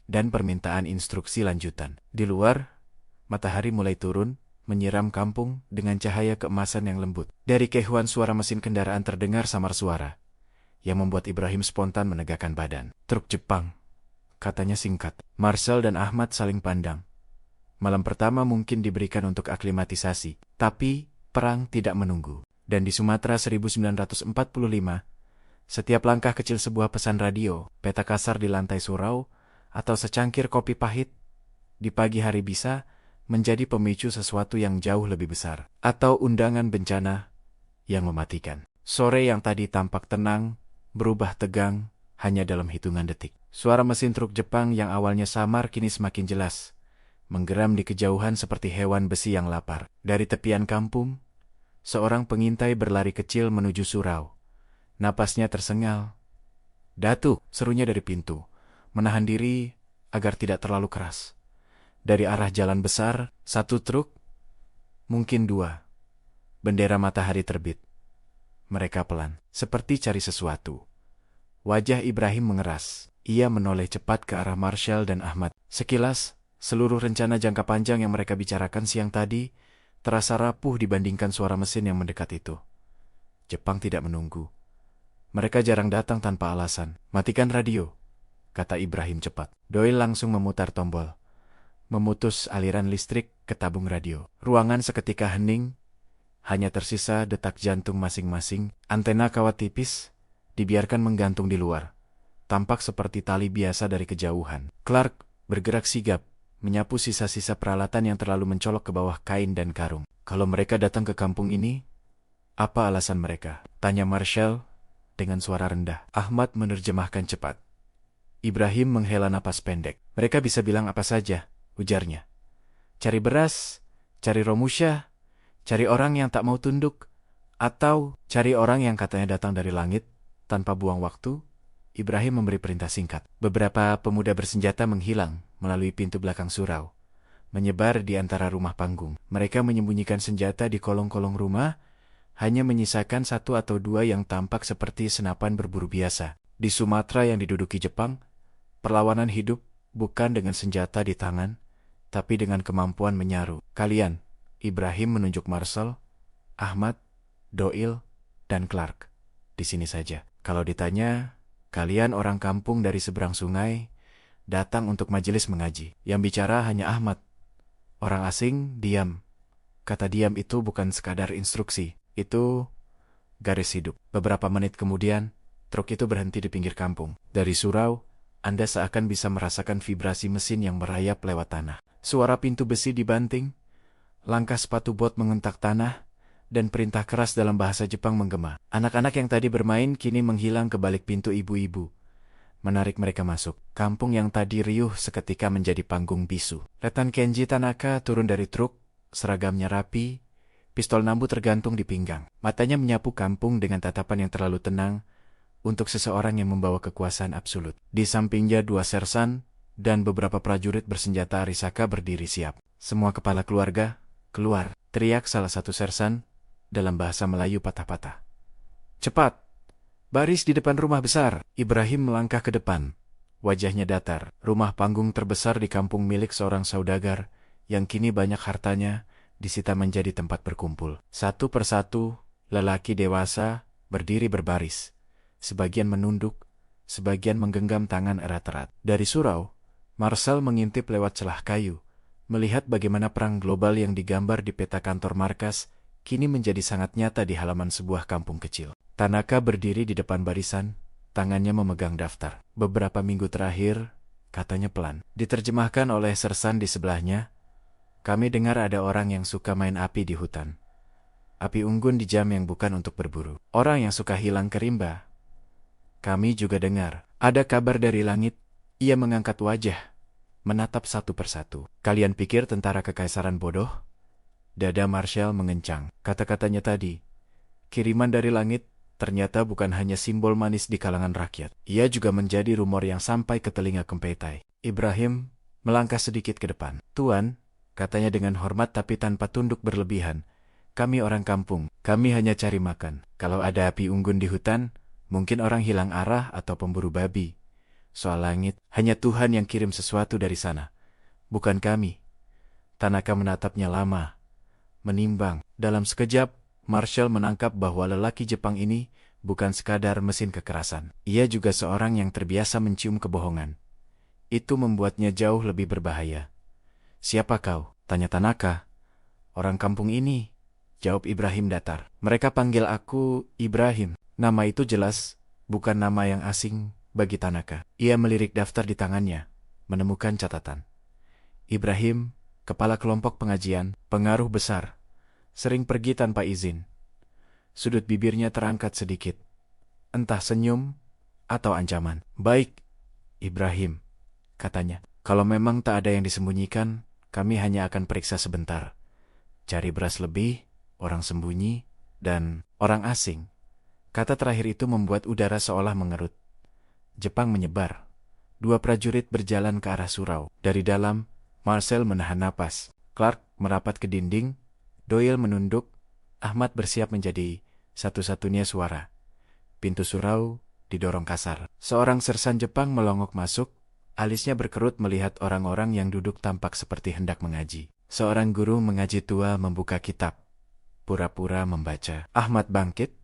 dan permintaan instruksi lanjutan. Di luar, matahari mulai turun, menyiram kampung dengan cahaya keemasan yang lembut. Dari kehauan suara mesin kendaraan terdengar samar suara, yang membuat Ibrahim spontan menegakkan badan. Truk Jepang, katanya singkat. Marshall dan Ahmad saling pandang. Malam pertama mungkin diberikan untuk aklimatisasi, tapi perang tidak menunggu. Dan di Sumatera 1945, setiap langkah kecil sebuah pesan radio, peta kasar di lantai surau, atau secangkir kopi pahit di pagi hari bisa menjadi pemicu sesuatu yang jauh lebih besar, atau undangan bencana yang mematikan. Sore yang tadi tampak tenang berubah tegang hanya dalam hitungan detik. Suara mesin truk Jepang yang awalnya samar kini semakin jelas, menggeram di kejauhan seperti hewan besi yang lapar. Dari tepian kampung, seorang pengintai berlari kecil menuju surau. Napasnya tersengal. "Datu," serunya dari pintu, menahan diri agar tidak terlalu keras. Dari arah jalan besar, satu truk, mungkin dua. Bendera matahari terbit. Mereka pelan, seperti cari sesuatu. Wajah Ibrahim mengeras. Ia menoleh cepat ke arah Marshall dan Ahmad. Sekilas, seluruh rencana jangka panjang yang mereka bicarakan siang tadi terasa rapuh dibandingkan suara mesin yang mendekat itu. Jepang tidak menunggu. Mereka jarang datang tanpa alasan. "Matikan radio," kata Ibrahim cepat. Doyle langsung memutar tombol, memutus aliran listrik ke tabung radio. Ruangan seketika hening, hanya tersisa detak jantung masing-masing. Antena kawat tipis dibiarkan menggantung di luar, tampak seperti tali biasa dari kejauhan. Clark bergerak sigap, menyapu sisa-sisa peralatan yang terlalu mencolok ke bawah kain dan karung. "Kalau mereka datang ke kampung ini, apa alasan mereka?" tanya Marshall dengan suara rendah. Ahmad menerjemahkan cepat. Ibrahim menghela napas pendek. "Mereka bisa bilang apa saja," ujarnya. Cari beras, cari Romusha, cari orang yang tak mau tunduk, atau cari orang yang katanya datang dari langit. Tanpa buang waktu, Ibrahim memberi perintah singkat. Beberapa pemuda bersenjata menghilang melalui pintu belakang surau, menyebar di antara rumah panggung. Mereka menyembunyikan senjata di kolong-kolong rumah, hanya menyisakan satu atau dua yang tampak seperti senapan berburu biasa. Di Sumatera yang diduduki Jepang, perlawanan hidup bukan dengan senjata di tangan, tapi dengan kemampuan menyaru. Kalian, Ibrahim menunjuk Marcel, Ahmad, Doil, dan Clark. Di sini saja. Kalau ditanya, kalian orang kampung dari seberang sungai, datang untuk majelis mengaji. Yang bicara hanya Ahmad. Orang asing, diam. Kata diam itu bukan sekadar instruksi, itu garis hidup. Beberapa menit kemudian, truk itu berhenti di pinggir kampung. Dari surau, Anda seakan bisa merasakan vibrasi mesin yang merayap lewat tanah. Suara pintu besi dibanting, langkah sepatu bot mengentak tanah, dan perintah keras dalam bahasa Jepang menggema. Anak-anak yang tadi bermain kini menghilang ke balik pintu ibu-ibu, menarik mereka masuk. Kampung yang tadi riuh seketika menjadi panggung bisu. Letnan Kenji Tanaka turun dari truk, seragamnya rapi, pistol Nambu tergantung di pinggang. Matanya menyapu kampung dengan tatapan yang terlalu tenang untuk seseorang yang membawa kekuasaan absolut. Di sampingnya dua sersan dan beberapa prajurit bersenjata Arisaka berdiri siap. Semua kepala keluarga, keluar, teriak salah satu sersan dalam bahasa Melayu patah-patah. Cepat! Baris di depan rumah besar. Ibrahim melangkah ke depan. Wajahnya datar. Rumah panggung terbesar di kampung milik seorang saudagar, yang kini banyak hartanya, disita menjadi tempat berkumpul. Satu persatu, lelaki dewasa, berdiri berbaris. Sebagian menunduk, sebagian menggenggam tangan erat-erat. Dari surau, Marcel mengintip lewat celah kayu, melihat bagaimana perang global yang digambar di peta kantor markas, kini menjadi sangat nyata di halaman sebuah kampung kecil. Tanaka berdiri di depan barisan, tangannya memegang daftar. Beberapa minggu terakhir, katanya pelan, diterjemahkan oleh sersan di sebelahnya, kami dengar ada orang yang suka main api di hutan. Api unggun di jam yang bukan untuk berburu. Orang yang suka hilang ke rimba. Kami juga dengar, ada kabar dari langit. Ia mengangkat wajah, menatap satu persatu. Kalian pikir tentara kekaisaran bodoh? Dada Marshall mengencang. Kata-katanya tadi, kiriman dari langit, ternyata bukan hanya simbol manis di kalangan rakyat. Ia juga menjadi rumor yang sampai ke telinga Kempeitai. Ibrahim melangkah sedikit ke depan. Tuan, katanya dengan hormat tapi tanpa tunduk berlebihan, kami orang kampung, kami hanya cari makan. Kalau ada api unggun di hutan, mungkin orang hilang arah atau pemburu babi. Soal langit, hanya Tuhan yang kirim sesuatu dari sana, bukan kami. Tanaka menatapnya lama, menimbang. Dalam sekejap, Marshall menangkap bahwa lelaki Jepang ini bukan sekadar mesin kekerasan. Ia juga seorang yang terbiasa mencium kebohongan. Itu membuatnya jauh lebih berbahaya. Siapa kau? Tanya Tanaka. Orang kampung ini, jawab Ibrahim datar. Mereka panggil aku Ibrahim. Nama itu jelas bukan nama yang asing bagi Tanaka. Ia melirik daftar di tangannya, menemukan catatan. Ibrahim, kepala kelompok pengajian, pengaruh besar, sering pergi tanpa izin. Sudut bibirnya terangkat sedikit, entah senyum atau ancaman. Baik, Ibrahim, katanya. Kalau memang tak ada yang disembunyikan, kami hanya akan periksa sebentar. Cari beras lebih, orang sembunyi, dan orang asing. Kata terakhir itu membuat udara seolah mengerut. Jepang menyebar. Dua prajurit berjalan ke arah surau. Dari dalam, Marcel menahan napas. Clark merapat ke dinding. Doyle menunduk. Ahmad bersiap menjadi satu-satunya suara. Pintu surau didorong kasar. Seorang sersan Jepang melongok masuk. Alisnya berkerut melihat orang-orang yang duduk tampak seperti hendak mengaji. Seorang guru mengaji tua membuka kitab. Pura-pura membaca. Ahmad bangkit,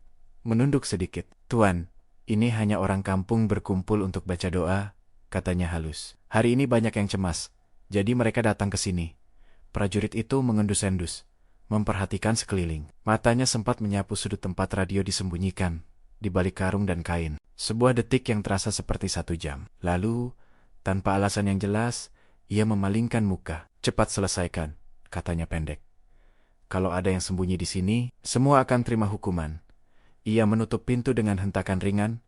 menunduk sedikit. Tuan, ini hanya orang kampung berkumpul untuk baca doa, katanya halus. Hari ini banyak yang cemas, jadi mereka datang ke sini. Prajurit itu mengendus-endus, memperhatikan sekeliling. Matanya sempat menyapu sudut tempat radio disembunyikan, di balik karung dan kain. Sebuah detik yang terasa seperti 1 jam. Lalu, tanpa alasan yang jelas, ia memalingkan muka. Cepat selesaikan, katanya pendek. Kalau ada yang sembunyi di sini, semua akan terima hukuman. Ia menutup pintu dengan hentakan ringan,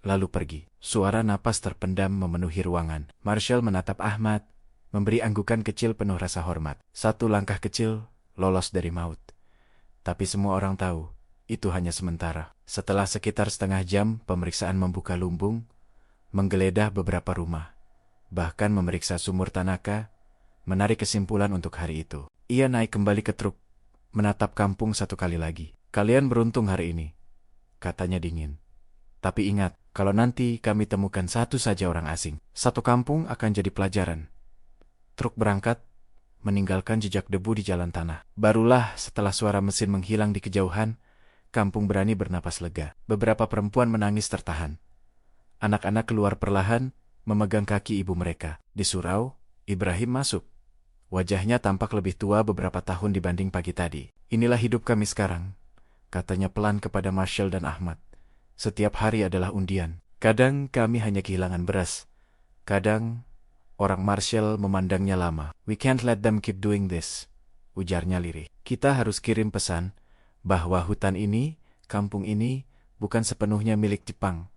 lalu pergi. Suara napas terpendam memenuhi ruangan. Marshall menatap Ahmad, memberi anggukan kecil penuh rasa hormat. Satu langkah kecil, lolos dari maut. Tapi semua orang tahu, itu hanya sementara. Setelah sekitar setengah jam, pemeriksaan membuka lumbung, menggeledah beberapa rumah, bahkan memeriksa sumur Tanaka, menarik kesimpulan untuk hari itu. Ia naik kembali ke truk, menatap kampung satu kali lagi. Kalian beruntung hari ini, katanya dingin. Tapi ingat, kalau nanti kami temukan satu saja orang asing, satu kampung akan jadi pelajaran. Truk berangkat, meninggalkan jejak debu di jalan tanah. Barulah setelah suara mesin menghilang di kejauhan, kampung berani bernapas lega. Beberapa perempuan menangis tertahan. Anak-anak keluar perlahan, memegang kaki ibu mereka. Di surau, Ibrahim masuk. Wajahnya tampak lebih tua beberapa tahun dibanding pagi tadi. Inilah hidup kami sekarang, katanya pelan kepada Marshall dan Ahmad. Setiap hari adalah undian. Kadang kami hanya kehilangan beras. Kadang orang Marshall memandangnya lama. We can't let them keep doing this, ujarnya lirih. Kita harus kirim pesan bahwa hutan ini, kampung ini, bukan sepenuhnya milik Jepang.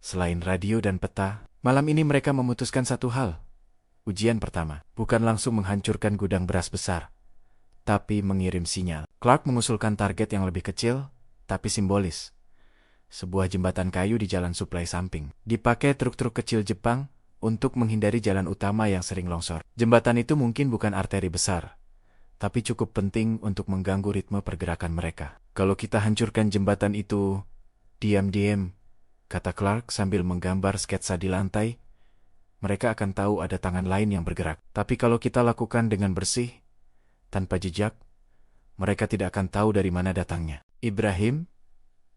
Selain radio dan peta, malam ini mereka memutuskan satu hal. Ujian pertama, bukan langsung menghancurkan gudang beras besar, tapi mengirim sinyal. Clark mengusulkan target yang lebih kecil, tapi simbolis. Sebuah jembatan kayu di jalan suplai samping. Dipakai truk-truk kecil Jepang untuk menghindari jalan utama yang sering longsor. Jembatan itu mungkin bukan arteri besar, tapi cukup penting untuk mengganggu ritme pergerakan mereka. Kalau kita hancurkan jembatan itu, diam-diam, kata Clark sambil menggambar sketsa di lantai, mereka akan tahu ada tangan lain yang bergerak. Tapi kalau kita lakukan dengan bersih, tanpa jejak, mereka tidak akan tahu dari mana datangnya. Ibrahim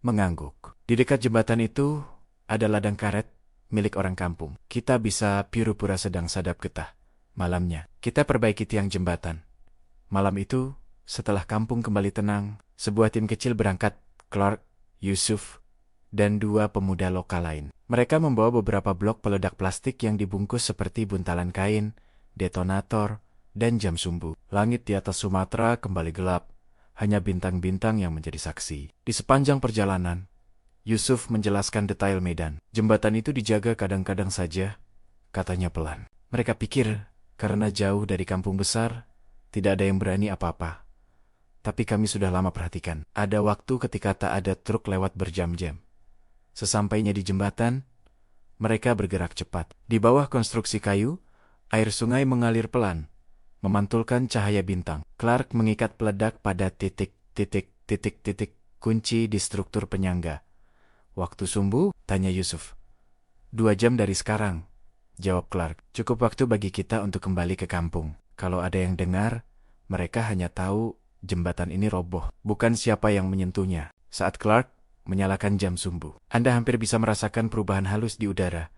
mengangguk. Di dekat jembatan itu ada ladang karet milik orang kampung. Kita bisa pura-pura sedang sadap getah. Malamnya, kita perbaiki tiang jembatan. Malam itu, setelah kampung kembali tenang, sebuah tim kecil berangkat. Clark, Yusuf, dan dua pemuda lokal lain. Mereka membawa beberapa blok peledak plastik yang dibungkus seperti buntalan kain, detonator, dan jam sumbu. Langit di atas Sumatera kembali gelap. Hanya bintang-bintang yang menjadi saksi. Di sepanjang perjalanan, Yusuf menjelaskan detail medan. Jembatan itu dijaga kadang-kadang saja, katanya pelan. Mereka pikir, karena jauh dari kampung besar, tidak ada yang berani apa-apa. Tapi kami sudah lama perhatikan. Ada waktu ketika tak ada truk lewat berjam-jam. Sesampainya di jembatan, mereka bergerak cepat. Di bawah konstruksi kayu, air sungai mengalir pelan, memantulkan cahaya bintang. Clark mengikat peledak pada titik-titik kunci di struktur penyangga. Waktu sumbu? Tanya Yusuf. 2 jam dari sekarang, jawab Clark. Cukup waktu bagi kita untuk kembali ke kampung. Kalau ada yang dengar, mereka hanya tahu jembatan ini roboh, bukan siapa yang menyentuhnya. Saat Clark menyalakan jam sumbu, Anda hampir bisa merasakan perubahan halus di udara.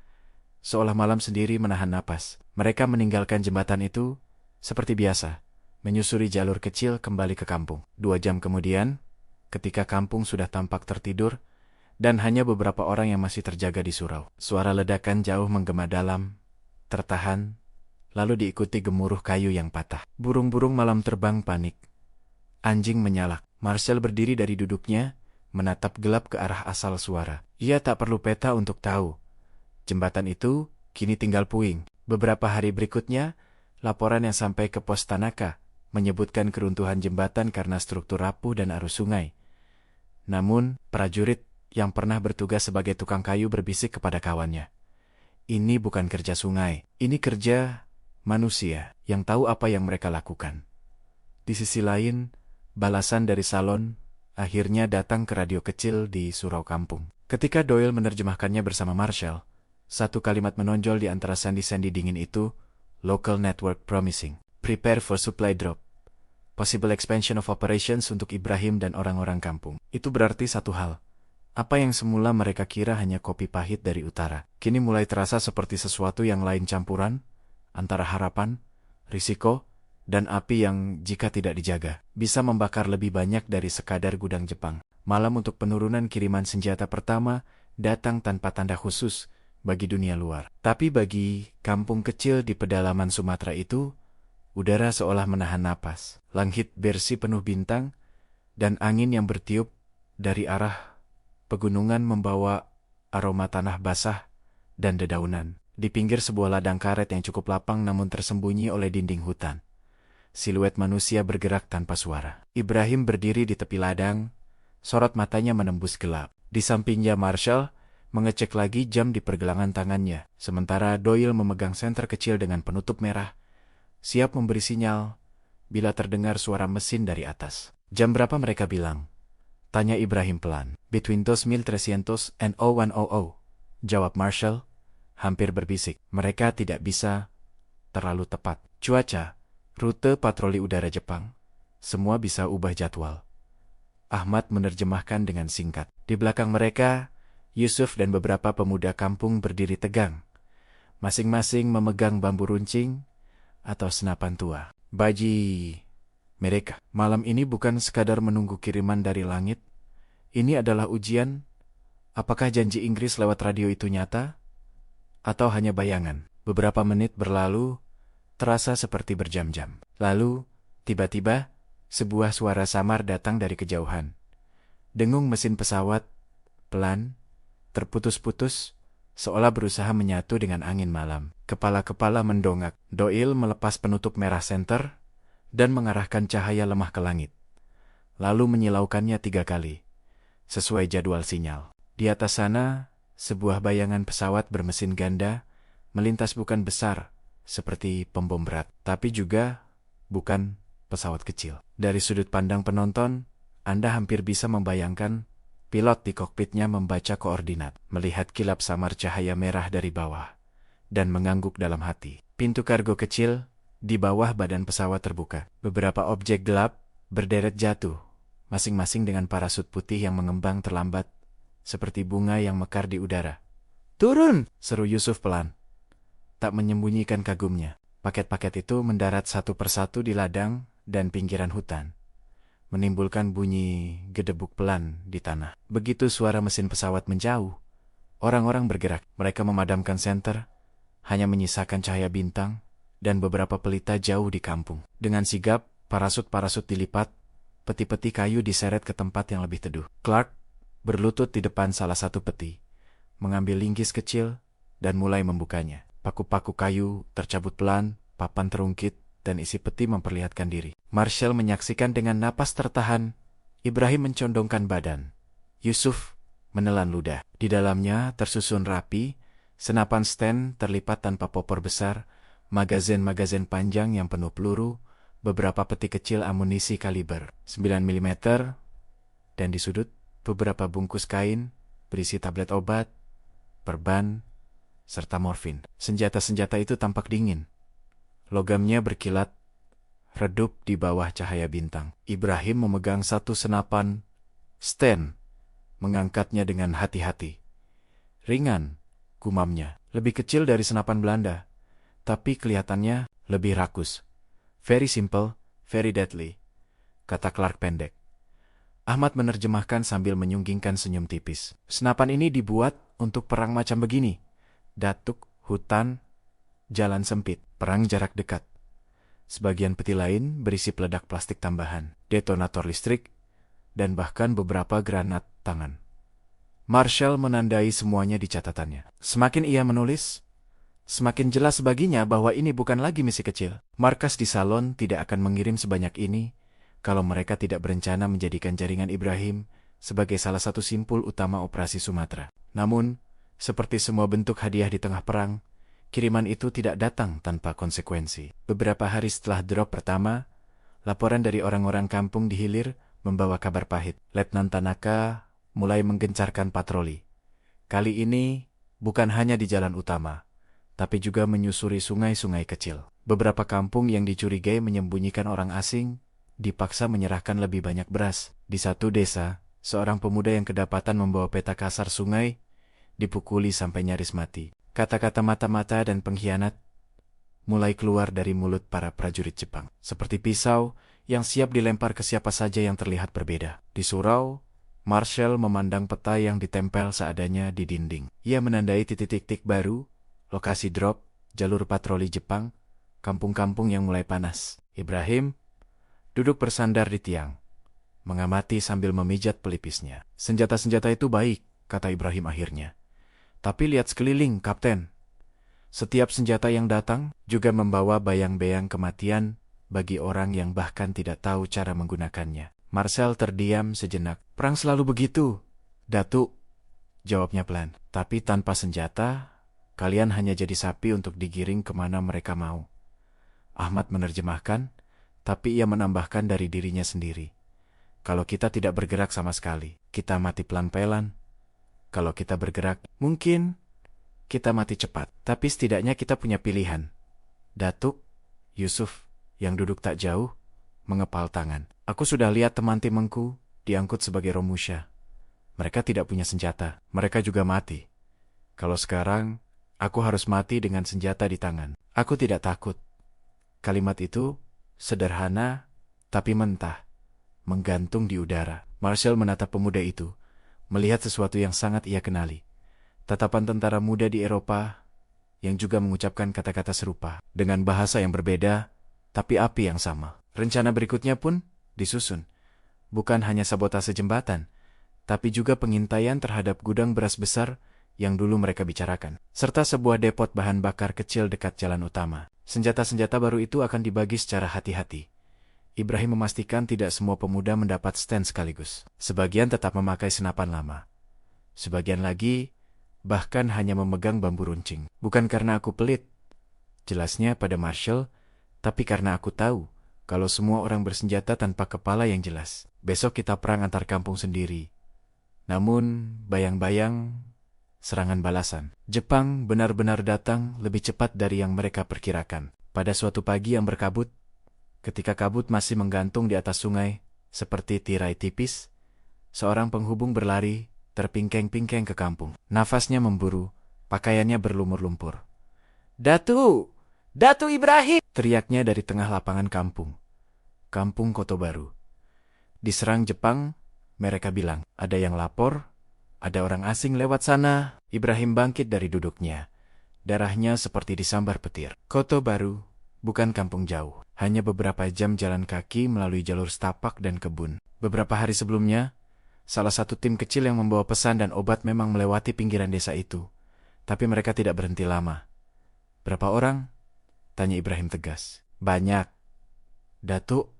Seolah malam sendiri menahan napas. Mereka meninggalkan jembatan itu seperti biasa, menyusuri jalur kecil kembali ke kampung. 2 jam kemudian, ketika kampung sudah tampak tertidur, dan hanya beberapa orang yang masih terjaga di surau. Suara ledakan jauh menggema dalam, tertahan, lalu diikuti gemuruh kayu yang patah. Burung-burung malam terbang panik. Anjing menyalak. Marshall berdiri dari duduknya, menatap gelap ke arah asal suara. Ia tak perlu peta untuk tahu. Jembatan itu kini tinggal puing. Beberapa hari berikutnya, laporan yang sampai ke pos Tanaka menyebutkan keruntuhan jembatan karena struktur rapuh dan arus sungai. Namun, prajurit yang pernah bertugas sebagai tukang kayu berbisik kepada kawannya. Ini bukan kerja sungai, ini kerja manusia yang tahu apa yang mereka lakukan. Di sisi lain, balasan dari salon akhirnya datang ke radio kecil di surau kampung. Ketika Doyle menerjemahkannya bersama Marshall, satu kalimat menonjol di antara sandi-sandi dingin itu, Local Network Promising. Prepare for supply drop. Possible expansion of operations untuk Ibrahim dan orang-orang kampung. Itu berarti satu hal. Apa yang semula mereka kira hanya kopi pahit dari utara, kini mulai terasa seperti sesuatu yang lain campuran, antara harapan, risiko, dan api yang jika tidak dijaga, bisa membakar lebih banyak dari sekadar gudang Jepang. Malam untuk penurunan kiriman senjata pertama datang tanpa tanda khusus bagi dunia luar. Tapi bagi kampung kecil di pedalaman Sumatera itu, udara seolah menahan napas. Langit bersih penuh bintang, dan angin yang bertiup dari arah pegunungan membawa aroma tanah basah dan dedaunan. Di pinggir sebuah ladang karet yang cukup lapang namun tersembunyi oleh dinding hutan, siluet manusia bergerak tanpa suara. Ibrahim berdiri di tepi ladang, sorot matanya menembus gelap. Di sampingnya Marshall mengecek lagi jam di pergelangan tangannya, sementara Doyle memegang senter kecil dengan penutup merah, siap memberi sinyal bila terdengar suara mesin dari atas. Jam berapa mereka bilang? Tanya Ibrahim pelan. Between 2300 and 0100, jawab Marshall, hampir berbisik. Mereka tidak bisa terlalu tepat. Cuaca, rute patroli udara Jepang, semua bisa ubah jadwal. Ahmad menerjemahkan dengan singkat. Di belakang mereka, Yusuf dan beberapa pemuda kampung berdiri tegang, masing-masing memegang bambu runcing atau senapan tua. Bagi mereka, malam ini bukan sekadar menunggu kiriman dari langit. Ini adalah ujian, apakah janji Inggris lewat radio itu nyata, atau hanya bayangan. Beberapa menit berlalu, terasa seperti berjam-jam. Lalu, tiba-tiba, sebuah suara samar datang dari kejauhan. Dengung mesin pesawat, pelan, terputus-putus, seolah berusaha menyatu dengan angin malam. Kepala-kepala mendongak. Doyle melepas penutup merah senter dan mengarahkan cahaya lemah ke langit. Lalu menyilaukannya 3 kali, sesuai jadwal sinyal. Di atas sana, sebuah bayangan pesawat bermesin ganda melintas, bukan besar seperti pembom berat, tapi juga bukan pesawat kecil. Dari sudut pandang penonton, Anda hampir bisa membayangkan pilot di kokpitnya membaca koordinat, melihat kilap samar cahaya merah dari bawah, dan mengangguk dalam hati. Pintu kargo kecil di bawah badan pesawat terbuka. Beberapa objek gelap berderet jatuh, masing-masing dengan parasut putih yang mengembang terlambat, seperti bunga yang mekar di udara. "Turun!" seru Yusuf pelan, tak menyembunyikan kagumnya. Paket-paket itu mendarat satu persatu di ladang dan pinggiran hutan, menimbulkan bunyi gedebuk pelan di tanah. Begitu suara mesin pesawat menjauh, orang-orang bergerak. Mereka memadamkan senter, hanya menyisakan cahaya bintang dan beberapa pelita jauh di kampung. Dengan sigap, parasut-parasut dilipat, peti-peti kayu diseret ke tempat yang lebih teduh. Clark berlutut di depan salah satu peti, mengambil linggis kecil dan mulai membukanya. Paku-paku kayu tercabut pelan, papan terungkit, dan isi peti memperlihatkan diri. Marshall menyaksikan dengan napas tertahan. Ibrahim mencondongkan badan. Yusuf menelan ludah. Di dalamnya tersusun rapi, senapan stand terlipat tanpa popor besar, magazin-magazin panjang yang penuh peluru, beberapa peti kecil amunisi kaliber 9 mm, dan di sudut beberapa bungkus kain berisi tablet obat, perban, serta morfin. Senjata-senjata itu tampak dingin. Logamnya berkilat, redup di bawah cahaya bintang. Ibrahim memegang satu senapan stand, mengangkatnya dengan hati-hati. Ringan, gumamnya. Lebih kecil dari senapan Belanda, tapi kelihatannya lebih rakus. "Very simple, very deadly," kata Clark pendek. Ahmad menerjemahkan sambil menyunggingkan senyum tipis. "Senapan ini dibuat untuk perang macam begini. Datuk, hutan, jalan sempit, perang jarak dekat. Sebagian peti lain berisi peledak plastik tambahan, detonator listrik, dan bahkan beberapa granat tangan." Marshall menandai semuanya di catatannya. Semakin ia menulis, semakin jelas baginya bahwa ini bukan lagi misi kecil. Markas di salon tidak akan mengirim sebanyak ini kalau mereka tidak berencana menjadikan jaringan Ibrahim sebagai salah satu simpul utama operasi Sumatera. Namun, seperti semua bentuk hadiah di tengah perang, kiriman itu tidak datang tanpa konsekuensi. Beberapa hari setelah drop pertama, laporan dari orang-orang kampung di hilir membawa kabar pahit. Letnan Tanaka mulai menggencarkan patroli. Kali ini bukan hanya di jalan utama, tapi juga menyusuri sungai-sungai kecil. Beberapa kampung yang dicurigai menyembunyikan orang asing dipaksa menyerahkan lebih banyak beras. Di satu desa, seorang pemuda yang kedapatan membawa peta kasar sungai dipukuli sampai nyaris mati. Kata-kata mata-mata dan pengkhianat mulai keluar dari mulut para prajurit Jepang, seperti pisau yang siap dilempar ke siapa saja yang terlihat berbeda. Di surau, Marshall memandang peta yang ditempel seadanya di dinding. Ia menandai titik-titik baru, lokasi drop, jalur patroli Jepang, kampung-kampung yang mulai panas. Ibrahim duduk bersandar di tiang, mengamati sambil memijat pelipisnya. "Senjata-senjata itu baik," kata Ibrahim akhirnya. "Tapi lihat sekeliling, Kapten. Setiap senjata yang datang juga membawa bayang-bayang kematian bagi orang yang bahkan tidak tahu cara menggunakannya. Marcel terdiam sejenak. Perang selalu begitu, Datuk, jawabnya pelan. Tapi tanpa senjata, kalian hanya jadi sapi untuk digiring kemana mereka mau. Ahmad menerjemahkan, tapi ia menambahkan dari dirinya sendiri. Kalau kita tidak bergerak sama sekali, kita mati pelan-pelan. Kalau kita bergerak, mungkin kita mati cepat. Tapi setidaknya kita punya pilihan. Datuk, Yusuf, yang duduk tak jauh, mengepal tangan. Aku sudah lihat teman timengku diangkut sebagai Romusha. Mereka tidak punya senjata. Mereka juga mati. Kalau sekarang, aku harus mati dengan senjata di tangan. Aku tidak takut. Kalimat itu sederhana, tapi mentah, menggantung di udara. Marshall menatap pemuda itu, melihat sesuatu yang sangat ia kenali. Tatapan tentara muda di Eropa yang juga mengucapkan kata-kata serupa, dengan bahasa yang berbeda, tapi api yang sama. Rencana berikutnya pun disusun. Bukan hanya sabotase jembatan, tapi juga pengintaian terhadap gudang beras besar yang dulu mereka bicarakan, serta sebuah depot bahan bakar kecil dekat jalan utama. Senjata-senjata baru itu akan dibagi secara hati-hati. Ibrahim memastikan tidak semua pemuda mendapat stand sekaligus. Sebagian tetap memakai senapan lama. Sebagian lagi bahkan hanya memegang bambu runcing. Bukan karena aku pelit, jelasnya pada Marshall, tapi karena aku tahu kalau semua orang bersenjata tanpa kepala yang jelas. Besok kita perang antar kampung sendiri. Namun, bayang-bayang serangan balasan. Jepang benar-benar datang lebih cepat dari yang mereka perkirakan. Pada suatu pagi yang berkabut, ketika kabut masih menggantung di atas sungai, seperti tirai tipis, seorang penghubung berlari terpingkeng-pingkeng ke kampung. Nafasnya memburu, pakaiannya berlumur lumpur. "Datu! Datu Ibrahim!" teriaknya dari tengah lapangan kampung. Kampung Koto Baru. Diserang Jepang, mereka bilang. Ada yang lapor, ada orang asing lewat sana. Ibrahim bangkit dari duduknya. Darahnya seperti disambar petir. Koto Baru bukan kampung jauh. Hanya beberapa jam jalan kaki melalui jalur setapak dan kebun. Beberapa hari sebelumnya, salah satu tim kecil yang membawa pesan dan obat memang melewati pinggiran desa itu. Tapi mereka tidak berhenti lama. "Berapa orang?" tanya Ibrahim tegas. "Banyak, Datuk.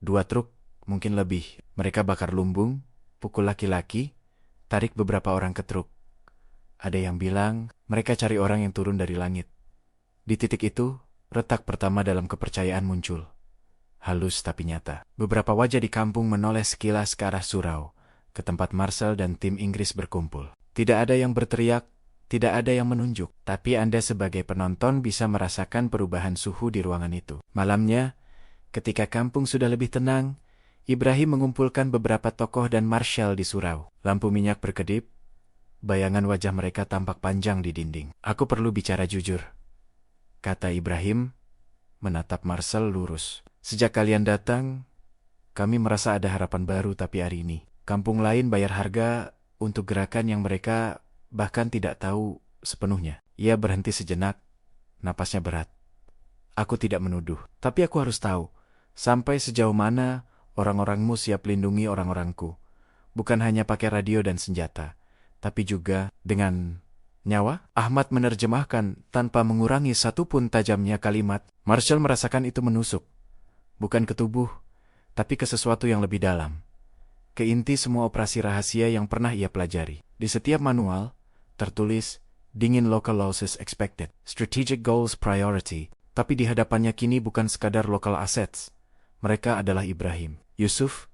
2 truk, mungkin lebih. Mereka bakar lumbung, pukul laki-laki, tarik beberapa orang ke truk. Ada yang bilang mereka cari orang yang turun dari langit." Di titik itu, retak pertama dalam kepercayaan muncul. Halus tapi nyata. Beberapa wajah di kampung menoleh sekilas ke arah surau, ke tempat Marcel dan tim Inggris berkumpul. Tidak ada yang berteriak, tidak ada yang menunjuk, tapi Anda sebagai penonton bisa merasakan perubahan suhu di ruangan itu. Malamnya, ketika kampung sudah lebih tenang, Ibrahim mengumpulkan beberapa tokoh dan Marshal di surau. Lampu minyak berkedip, bayangan wajah mereka tampak panjang di dinding. "Aku perlu bicara jujur," kata Ibrahim, menatap Marshal lurus. "Sejak kalian datang, kami merasa ada harapan baru, tapi hari ini kampung lain bayar harga untuk gerakan yang mereka bahkan tidak tahu sepenuhnya." Ia berhenti sejenak, napasnya berat. "Aku tidak menuduh, tapi aku harus tahu, sampai sejauh mana orang-orangmu siap lindungi orang-orangku. Bukan hanya pakai radio dan senjata, tapi juga dengan nyawa?" Ahmad menerjemahkan tanpa mengurangi satupun tajamnya kalimat. Marshall merasakan itu menusuk, bukan ke tubuh, tapi ke sesuatu yang lebih dalam. Ke inti semua operasi rahasia yang pernah ia pelajari. Di setiap manual, tertulis, dingin local losses expected, strategic goals priority. Tapi di hadapannya kini bukan sekadar local assets. Mereka adalah Ibrahim, Yusuf,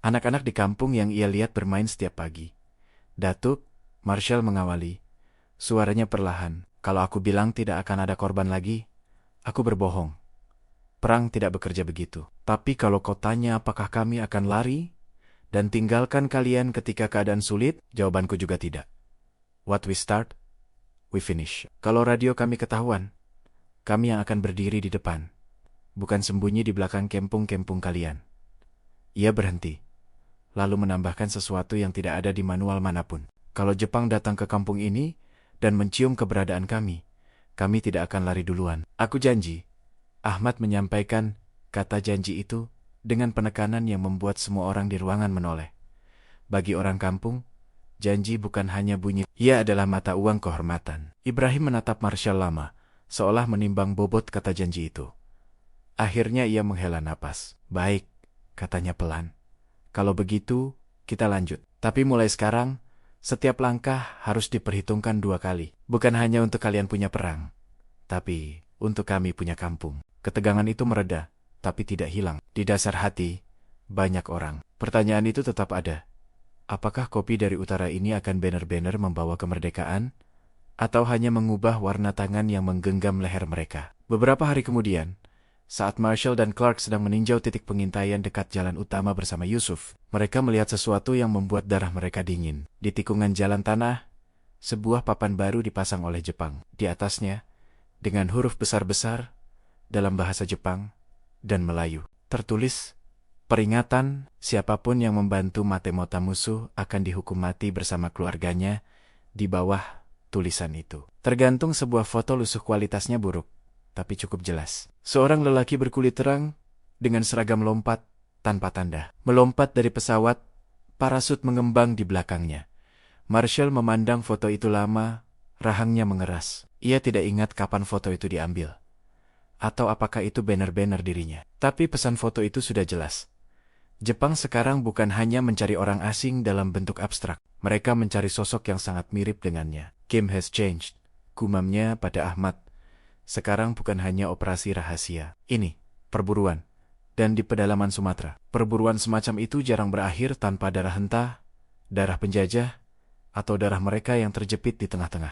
anak-anak di kampung yang ia lihat bermain setiap pagi. "Datuk," Marshall mengawali. Suaranya perlahan. "Kalau aku bilang tidak akan ada korban lagi, aku berbohong. Perang tidak bekerja begitu. Tapi kalau kau tanya apakah kami akan lari dan tinggalkan kalian ketika keadaan sulit, jawabanku juga tidak. What we start, we finish. Kalau radio kami ketahuan, kami yang akan berdiri di depan, bukan sembunyi di belakang kempung-kempung kalian." Ia berhenti, lalu menambahkan sesuatu yang tidak ada di manual manapun. "Kalau Jepang datang ke kampung ini dan mencium keberadaan kami tidak akan lari duluan. Aku janji." Ahmad menyampaikan kata janji itu dengan penekanan yang membuat semua orang di ruangan menoleh. Bagi orang kampung, Janji bukan hanya bunyi, ia adalah mata uang kehormatan. Ibrahim menatap Marshall lama, seolah menimbang bobot kata janji itu. Akhirnya ia menghela napas. Baik, katanya pelan. Kalau begitu, kita lanjut. Tapi mulai sekarang, setiap langkah harus diperhitungkan 2 kali. Bukan hanya untuk kalian punya perang, tapi untuk kami punya kampung. Ketegangan itu mereda, tapi tidak hilang. Di dasar hati, banyak orang. Pertanyaan itu tetap ada. Apakah kopi dari utara ini akan benar-benar membawa kemerdekaan? Atau hanya mengubah warna tangan yang menggenggam leher mereka? Beberapa hari kemudian, saat Marshall dan Clark sedang meninjau titik pengintaian dekat jalan utama bersama Yusuf, mereka melihat sesuatu yang membuat darah mereka dingin. Di tikungan jalan tanah, sebuah papan baru dipasang oleh Jepang. Di atasnya, dengan huruf besar-besar, dalam bahasa Jepang dan Melayu, tertulis, peringatan, siapapun yang membantu mata-mata musuh akan dihukum mati bersama keluarganya. Di bawah tulisan itu tergantung sebuah foto lusuh kualitasnya buruk, tapi cukup jelas. Seorang lelaki berkulit terang dengan seragam lompat tanpa tanda, melompat dari pesawat, parasut mengembang di belakangnya. Marshall memandang foto itu lama, rahangnya mengeras. Ia tidak ingat kapan foto itu diambil, atau apakah itu benar-benar dirinya. Tapi pesan foto itu sudah jelas. Jepang sekarang bukan hanya mencari orang asing dalam bentuk abstrak. Mereka mencari sosok yang sangat mirip dengannya. Game has changed, gumamnya pada Ahmad. Sekarang bukan hanya operasi rahasia. Ini, perburuan. Dan di pedalaman Sumatera, perburuan semacam itu jarang berakhir tanpa darah henta, darah penjajah, atau darah mereka yang terjepit di tengah-tengah.